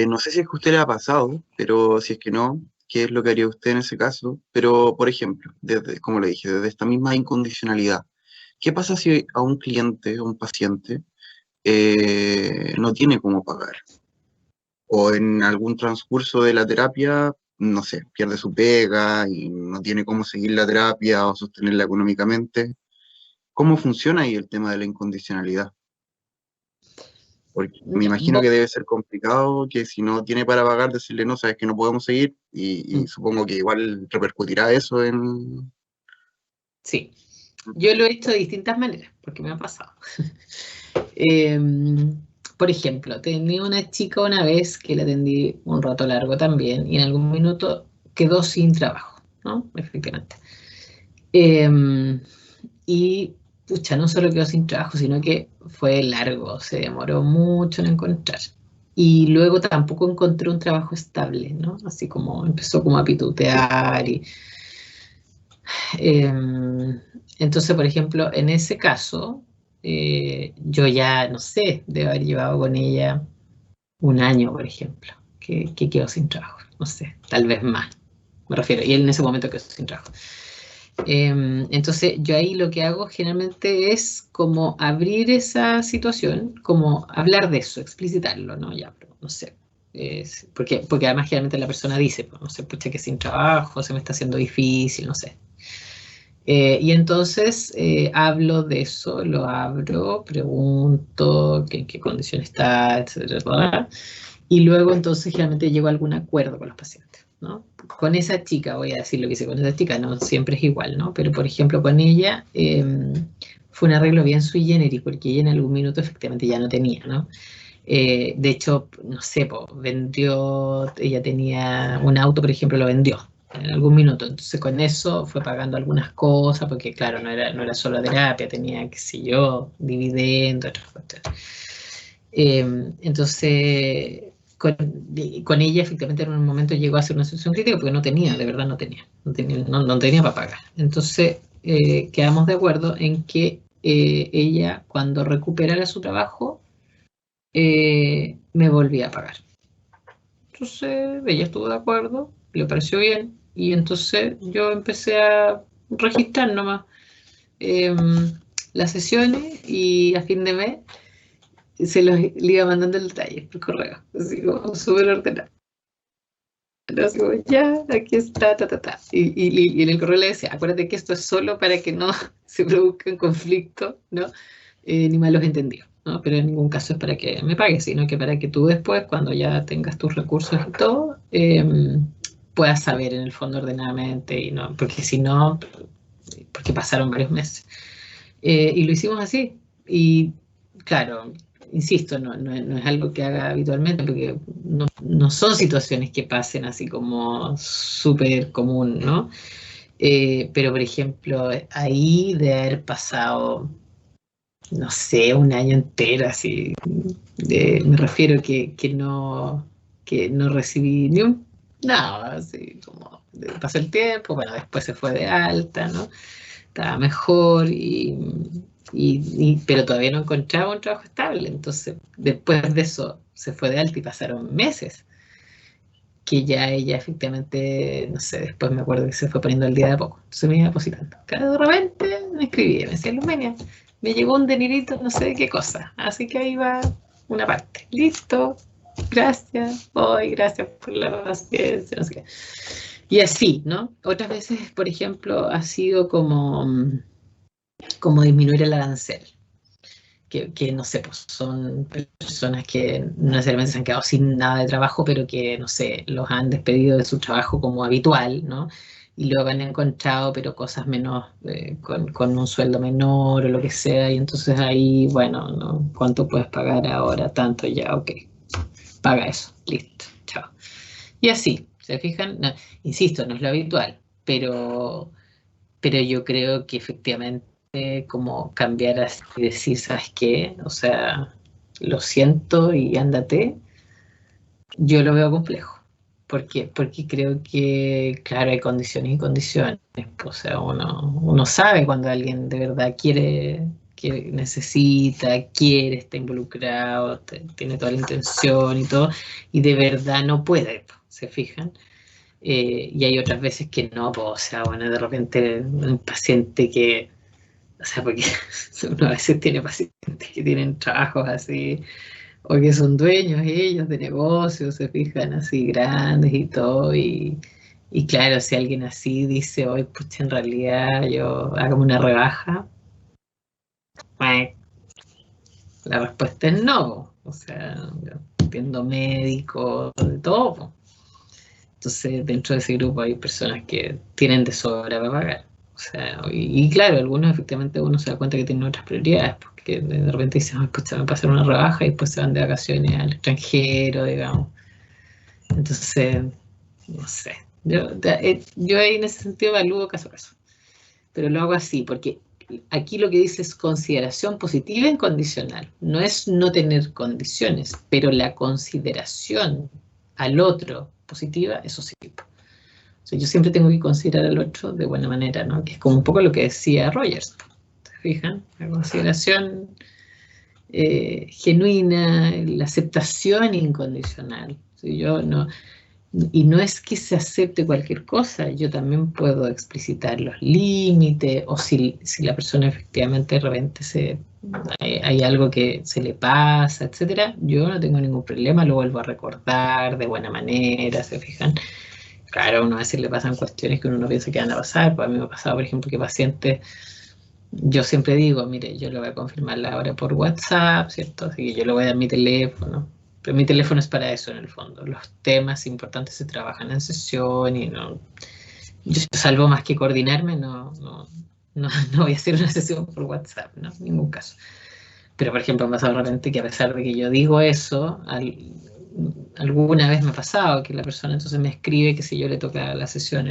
no sé si es que a usted le ha pasado, pero si es que no, ¿qué es lo que haría usted en ese caso? Pero, por ejemplo, como le dije, desde esta misma incondicionalidad, ¿qué pasa si a un cliente o un paciente no tiene cómo pagar? O en algún transcurso de la terapia, no sé, pierde su pega y no tiene cómo seguir la terapia o sostenerla económicamente. ¿Cómo funciona ahí el tema de la incondicionalidad? Porque me imagino que debe ser complicado, que si no tiene para pagar, decirle no, sabes que no podemos seguir, y supongo que igual repercutirá eso en... Sí, yo lo he hecho de distintas maneras, porque me ha pasado. Por ejemplo, tenía una chica una vez que la atendí un rato largo también, y en algún minuto quedó sin trabajo, ¿no? Efectivamente. Y pucha, no solo quedó sin trabajo, sino que fue largo, se demoró mucho en encontrar. Y luego tampoco encontré un trabajo estable, ¿no? Así como empezó como a pitutear y... entonces, por ejemplo, en ese caso, yo ya, no sé, debo haber llevado con ella un año, por ejemplo, que quedó sin trabajo, no sé, tal vez más, me refiero, y él en ese momento quedó sin trabajo. Entonces yo ahí lo que hago generalmente es como abrir esa situación, como hablar de eso, explicitarlo, ¿no? Ya, pero no sé, porque además generalmente la persona dice, pues, no sé, pucha que sin trabajo, se me está haciendo difícil, no sé. Y entonces hablo de eso, lo abro, pregunto en qué condición está, etcétera, y luego entonces generalmente llego a algún acuerdo con los pacientes, ¿no? Con esa chica, voy a decir lo que hice con esa chica, no siempre es igual, ¿no? Pero por ejemplo con ella fue un arreglo bien sui generis, porque ella en algún minuto efectivamente ya no tenía, ¿no? De hecho, no sé, vendió, ella tenía un auto, por ejemplo, lo vendió en algún minuto. Entonces con eso fue pagando algunas cosas, porque claro, no era solo terapia, tenía, qué sé yo, dividendos, otras cuestiones. Entonces, con ella efectivamente en un momento llegó a ser una situación crítica porque no tenía, de verdad no tenía para pagar. Entonces quedamos de acuerdo en que ella, cuando recuperara su trabajo, me volvía a pagar. Entonces ella estuvo de acuerdo, le pareció bien, y entonces yo empecé a registrar nomás las sesiones, y a fin de mes le iba mandando el detalle por correo, así como súper ordenado. Así como, ya, aquí está, Y en el correo le decía, acuérdate que esto es solo para que no se produzcan conflictos, ¿no? Ni malos entendidos, ¿no? Pero en ningún caso es para que me pagues, sino que para que tú después, cuando ya tengas tus recursos y todo, puedas saber en el fondo ordenadamente, y no, porque si no, porque pasaron varios meses. Y lo hicimos así. Y claro, insisto, no es algo que haga habitualmente, porque no son situaciones que pasen así como súper común, ¿no? Pero, por ejemplo, ahí de haber pasado, no sé, un año entero, así, me refiero que no recibí nada, así como pasó el tiempo, bueno, después se fue de alta, ¿no? Estaba mejor, pero todavía no encontraba un trabajo estable. Entonces, después de eso, se fue de alta y pasaron meses, que ya ella efectivamente, no sé, después me acuerdo que se fue poniendo el día de a poco. Entonces me iba depositando. Cada de repente me escribía, me decía, Lumenia, me llegó un dinerito, no sé de qué cosa. Así que ahí va una parte. Listo, gracias, hoy, gracias por la paciencia, no sé qué. Y así, ¿no? Otras veces, por ejemplo, ha sido como disminuir el arancel. Que no sé, pues son personas que no necesariamente se han quedado sin nada de trabajo, pero que, no sé, los han despedido de su trabajo como habitual, ¿no? Y luego han encontrado, pero cosas menos, con un sueldo menor o lo que sea, y entonces ahí, bueno, ¿no? ¿Cuánto puedes pagar ahora? Tanto ya, ok, paga eso, listo, chao. Y así, ¿se fijan? No, insisto, no es lo habitual, pero yo creo que efectivamente como cambiar así y decir, ¿sabes qué? O sea, lo siento y ándate, yo lo veo complejo. ¿Por qué? Porque creo que, claro, hay condiciones y condiciones. O sea, uno sabe cuando alguien de verdad que necesita, quiere, está involucrado, tiene toda la intención y todo, y de verdad no puede, ¿se fijan? Y hay otras veces que no, pues, o sea, bueno, de repente un paciente que, o sea, porque uno a veces tiene pacientes que tienen trabajos así, o que son dueños ellos de negocios, se fijan así grandes y todo, y claro, si alguien así dice, hoy, pues en realidad yo hágame una rebaja, pues, la respuesta es no, o sea, viendo médicos, de todo. Entonces, dentro de ese grupo hay personas que tienen de sobra para pagar. O sea, y claro, algunos efectivamente uno se da cuenta que tienen otras prioridades, porque de repente dicen, ay, pues me pasan una rebaja y después se van de vacaciones al extranjero, digamos. Entonces, no sé. Yo ahí en ese sentido evalúo caso a caso. Pero lo hago así, porque aquí lo que dice es consideración positiva e incondicional. No es no tener condiciones, pero la consideración al otro positiva, eso sí. O sea, yo siempre tengo que considerar al otro de buena manera, ¿no? Que es como un poco lo que decía Rogers. ¿Se fijan? La consideración genuina, la aceptación incondicional. Si yo no, y no es que se acepte cualquier cosa, yo también puedo explicitar los límites, o si la persona efectivamente de repente hay algo que se le pasa, etcétera, yo no tengo ningún problema, lo vuelvo a recordar de buena manera, ¿se fijan? Claro, a uno a veces le pasan cuestiones que uno no piensa que van a pasar. Pues a mí me ha pasado, por ejemplo, que pacientes, yo siempre digo, mire, yo le voy a confirmar la hora por WhatsApp, ¿cierto? Así que yo le voy a dar mi teléfono. Pero mi teléfono es para eso, en el fondo. Los temas importantes se trabajan en sesión y no... Yo, salvo más que coordinarme, no voy a hacer una sesión por WhatsApp, ¿no? En ningún caso. Pero, por ejemplo, me ha pasado de repente que a pesar de que yo digo eso, alguna vez me ha pasado que la persona entonces me escribe que si yo le toca la sesión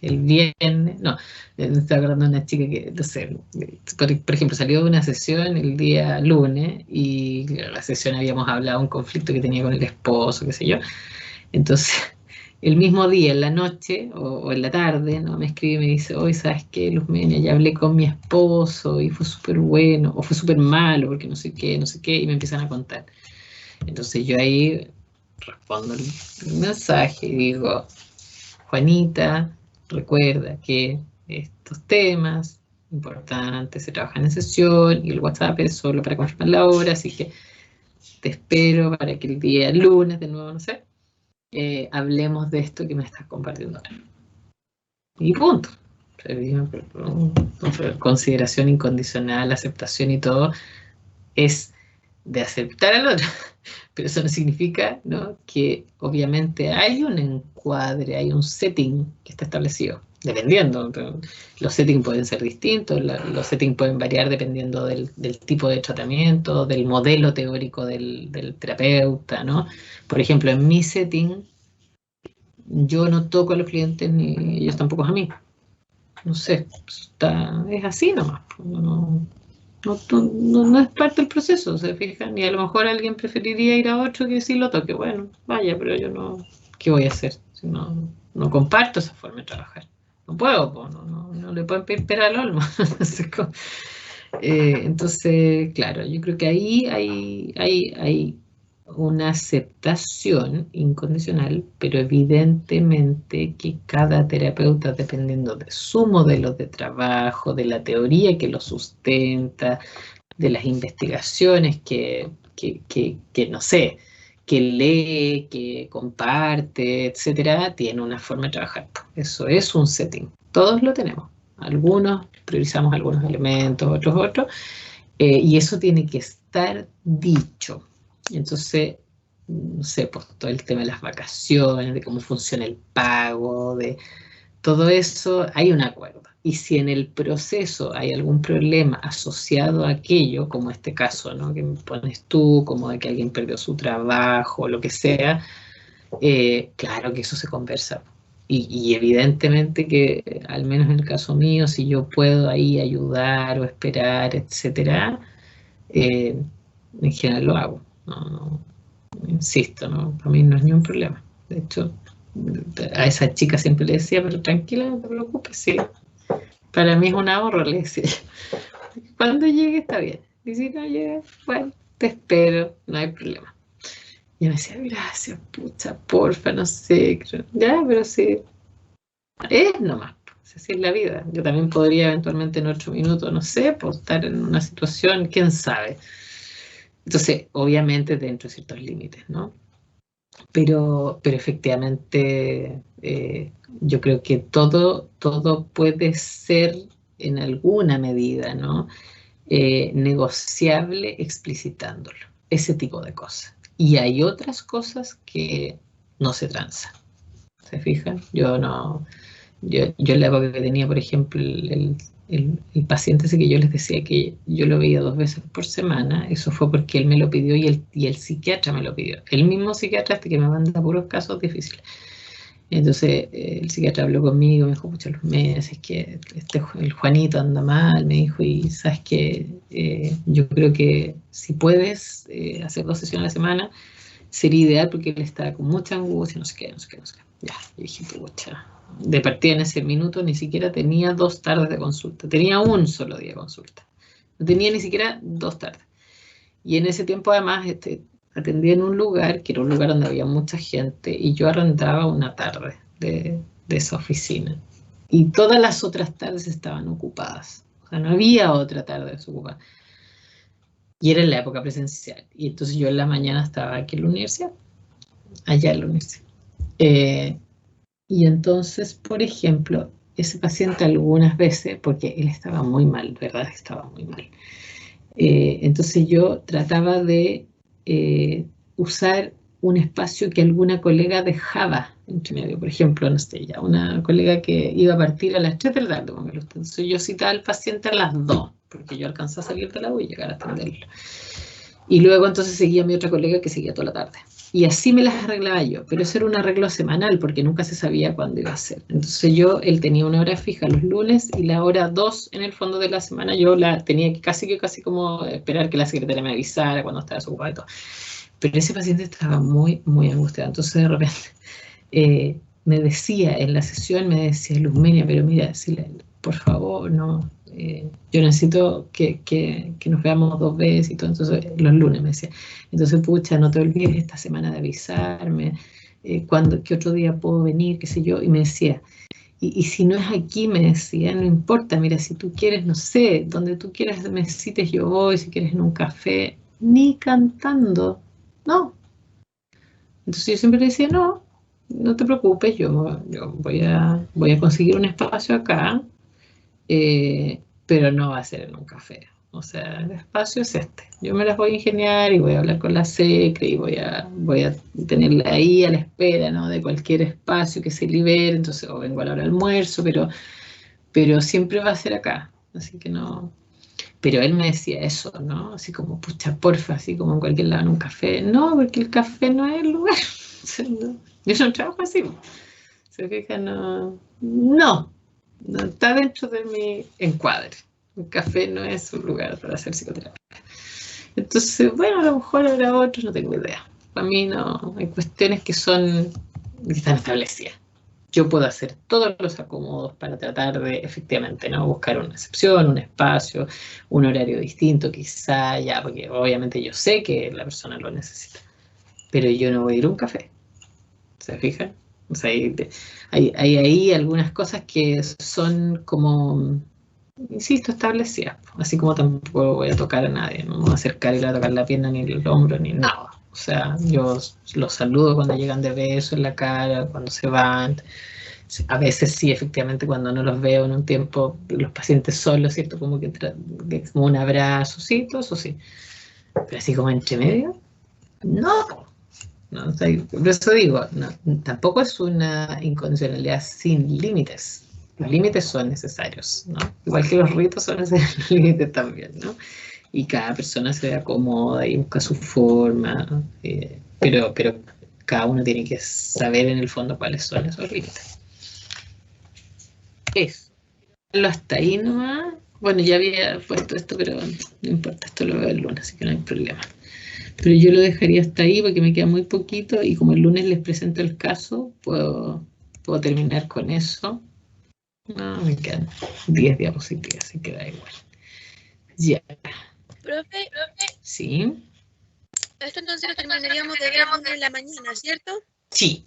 el viernes, no, me estaba acordando de una chica que, no sé, por ejemplo, salió de una sesión el día lunes y la sesión habíamos hablado de un conflicto que tenía con el esposo, qué sé yo. Entonces, el mismo día, en la noche o en la tarde, ¿no? Me escribe y me dice, oye, ¿sabes qué, Luzmenia? Ya hablé con mi esposo y fue súper bueno, o fue súper malo, porque no sé qué, y me empiezan a contar. Entonces yo ahí respondo el mensaje y digo, Juanita, recuerda que estos temas importantes se trabajan en sesión y el WhatsApp es solo para confirmar la hora, así que te espero para que el día lunes, de nuevo, no sé, hablemos de esto que me estás compartiendo ahora. Y punto. Consideración incondicional, aceptación y todo, es de aceptar al otro. Pero eso no significa, ¿no?, que obviamente hay un encuadre, hay un setting que está establecido, dependiendo. Los settings pueden ser distintos, los settings pueden variar dependiendo del tipo de tratamiento, del modelo teórico del terapeuta, ¿no? Por ejemplo, en mi setting, yo no toco a los clientes ni ellos tampoco a mí. No sé, es así nomás. No es parte del proceso, ¿se fijan? Y a lo mejor alguien preferiría ir a otro que sí lo toque. Bueno, vaya, pero yo no, ¿qué voy a hacer? Si no comparto esa forma de trabajar. No puedo, no le pueden pedir pera al olmo. Entonces, claro, yo creo que ahí hay una aceptación incondicional, pero evidentemente que cada terapeuta, dependiendo de su modelo de trabajo, de la teoría que lo sustenta, de las investigaciones que no sé, que lee, que comparte, etcétera, tiene una forma de trabajar. Eso es un setting. Todos lo tenemos. Algunos priorizamos algunos elementos, otros, y eso tiene que estar dicho. Entonces, no sé, pues todo el tema de las vacaciones, de cómo funciona el pago, de todo eso, hay un acuerdo. Y si en el proceso hay algún problema asociado a aquello, como este caso, ¿no?, que me pones tú, como de que alguien perdió su trabajo, lo que sea, claro que eso se conversa. Y evidentemente que, al menos en el caso mío, si yo puedo ahí ayudar o esperar, etcétera, en general lo hago. No, insisto, ¿no? Para mí no es ni un problema. De hecho, a esa chica siempre le decía, pero tranquila, no te preocupes, sí. Para mí es un ahorro, le decía. Cuando llegue está bien. Y si no llega, bueno, te espero, no hay problema. Y me decía, gracias, pucha, porfa, no sé. Ya, pero sí, es nomás. Así es la vida. Yo también podría eventualmente en 8 minutos, no sé, pues estar en una situación, quién sabe. Entonces, obviamente dentro de ciertos límites, ¿no? Pero efectivamente yo creo que todo puede ser en alguna medida, ¿no?, negociable explicitándolo, ese tipo de cosas. Y hay otras cosas que no se transan. ¿Se fijan? Yo en la época que tenía, por ejemplo, el paciente ese que yo les decía que yo lo veía 2 veces por semana, eso fue porque él me lo pidió y el psiquiatra me lo pidió. El mismo psiquiatra este que me manda puros casos difíciles. Entonces el psiquiatra habló conmigo, me dijo, pucha, los meses, es que el Juanito anda mal, me dijo, y sabes que yo creo que si puedes hacer 2 sesiones a la semana, sería ideal porque él está con mucha angustia, no sé qué. Ya, y dije, pucha, de partida en ese minuto ni siquiera tenía 2 tardes de consulta, tenía un solo día de consulta, no tenía ni siquiera 2 tardes. Y en ese tiempo además atendía en un lugar, que era un lugar donde había mucha gente, y yo arrendaba una tarde de esa oficina. Y todas las otras tardes estaban ocupadas, o sea, no había otra tarde desocupada. Y era en la época presencial. Y entonces yo en la mañana estaba aquí en la universidad, allá en la universidad. Y entonces, por ejemplo, ese paciente algunas veces, porque él estaba muy mal, ¿verdad? Estaba muy mal. Entonces yo trataba de usar un espacio que alguna colega dejaba entre medio. Por ejemplo, no sé, ya una colega que iba a partir a las 3 de la tarde, entonces yo citaba al paciente a las 2. porque yo alcancé a salir de la U y llegar a atenderlo. Y luego entonces seguía mi otra colega que seguía toda la tarde. Y así me las arreglaba yo, pero eso era un arreglo semanal porque nunca se sabía cuándo iba a ser. Entonces él tenía una hora fija los lunes y la hora 2 en el fondo de la semana yo la tenía que casi como esperar que la secretaria me avisara cuando estaba desocupada y todo. Pero ese paciente estaba muy, muy angustiado. Entonces de repente me decía en la sesión, me decía, Luzmenia, pero mira, por favor, no, yo necesito que nos veamos 2 veces y todo. Entonces los lunes me decía, entonces pucha, no te olvides esta semana de avisarme, qué otro día puedo venir, qué sé yo, y me decía, y si no es aquí, me decía, no importa, mira, si tú quieres, no sé, donde tú quieras me cites yo voy, si quieres en un café, ni cantando, no. Entonces yo siempre le decía, no te preocupes, yo voy a conseguir un espacio acá, pero no va a ser en un café. O sea, el espacio es este. Yo me las voy a ingeniar y voy a hablar con la secre y voy a tenerla ahí a la espera, ¿no? De cualquier espacio que se libere. Entonces, o vengo a la hora del almuerzo, pero siempre va a ser acá. Así que no. Pero él me decía eso, ¿no? Así como, pucha, porfa, así como en cualquier lado en un café. No, porque el café no es el lugar. Yo no trabajo así. ¿Se fijan? No está dentro de mi encuadre. El café no es un lugar para hacer psicoterapia. Entonces, bueno, a lo mejor habrá otros, no tengo idea. Para mí no, hay cuestiones que están establecidas. Yo puedo hacer todos los acomodos para tratar de, efectivamente, ¿no? Buscar una excepción, un espacio, un horario distinto, quizá, ya, porque obviamente yo sé que la persona lo necesita. Pero yo no voy a ir a un café. ¿Se fijan? O sea, hay ahí algunas cosas que son como, insisto, establecidas. Así como tampoco voy a tocar a nadie, no me voy a acercar y le voy a tocar la pierna, ni el hombro, ni nada. O sea, yo los saludo cuando llegan de beso en la cara, cuando se van. A veces sí, efectivamente, cuando no los veo en un tiempo, los pacientes solos, ¿cierto? Como que como un abrazo, sí, todo eso sí. Pero así como entre medio, no. No, o sea, por eso digo, tampoco es una incondicionalidad sin límites. Los límites son necesarios, ¿no? Igual que los ritos son necesarios, los límites también, ¿no? Y cada persona se acomoda y busca su forma, pero cada uno tiene que saber en el fondo cuáles son esos límites. Eso. Hasta ahí nomás. Bueno, ya había puesto esto, pero no importa, esto lo veo el lunes, así que no hay problema. Pero yo lo dejaría hasta ahí porque me queda muy poquito y como el lunes les presento el caso, puedo terminar con eso. No, me quedan 10 diapositivas, así que da igual. Ya. Profe, Sí. esto entonces lo terminaríamos de ver en la mañana, ¿cierto? Sí.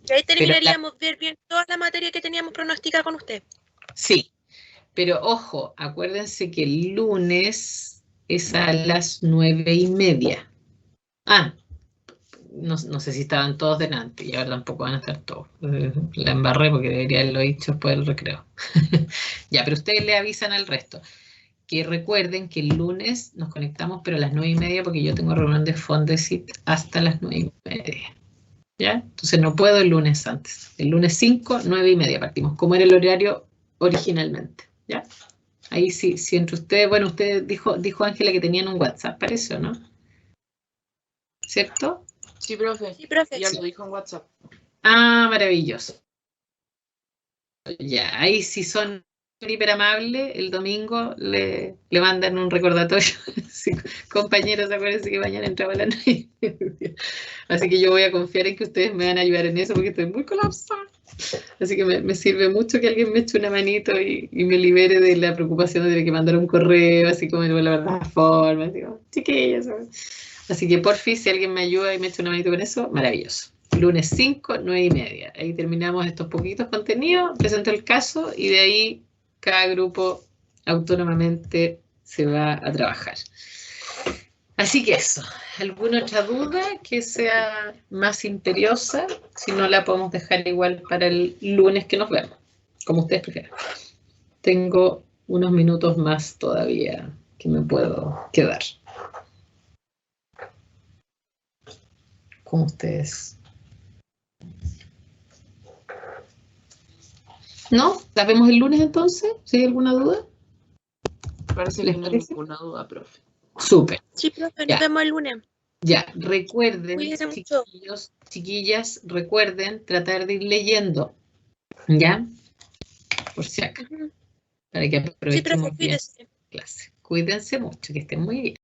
Y ahí terminaríamos de ver bien toda la materia que teníamos pronosticada con usted. Sí, pero ojo, acuérdense que el lunes es a las 9:30. No sé si estaban todos delante y ahora tampoco van a estar todos. La embarré porque debería haberlo dicho después del recreo. Ya, pero ustedes le avisan al resto. Que recuerden que el lunes nos conectamos, pero a las 9:30 porque yo tengo reunión de Fondesit hasta las 9:30. ¿Ya? Entonces no puedo el lunes antes. El lunes 5, 9:30 partimos, como era el horario originalmente. ¿Ya? Ahí sí, si entre ustedes, bueno, usted dijo Ángela que tenían un WhatsApp, parece, ¿o no? ¿Cierto? Sí, profe. Sí, profe. Ya lo dijo en WhatsApp. Ah, maravilloso. Ya, ahí sí son hiper amables, el domingo le mandan un recordatorio. Sí, compañeros, acuérdense que mañana entraba la noche. Así que yo voy a confiar en que ustedes me van a ayudar en eso porque estoy muy colapsada. Así que me sirve mucho que alguien me eche una manito y me libere de la preocupación de tener que mandar un correo, así como en la plataforma, así como, chiquillas. Así que porfis, si alguien me ayuda y me echa una manito con eso, maravilloso. Lunes 5, 9:30. Ahí terminamos estos poquitos contenidos, presento el caso y de ahí cada grupo autónomamente se va a trabajar. Así que eso. ¿Alguna otra duda que sea más imperiosa? Si no, la podemos dejar igual para el lunes que nos vemos, como ustedes prefieran. Tengo unos minutos más todavía que me puedo quedar. Con ustedes. ¿No? ¿La vemos el lunes entonces? ¿Si hay alguna duda? parece que no hay ninguna duda, profe. Súper. Sí, profe, Ya. nos vemos el lunes. Ya, recuerden, Cuídense mucho. chiquillos, chiquillas, recuerden tratar de ir leyendo, ¿ya? Por si acaso, Ujú. para que Sí, profe, aprovechemos bien cuídese. la clase. Cuídense mucho, que estén muy bien.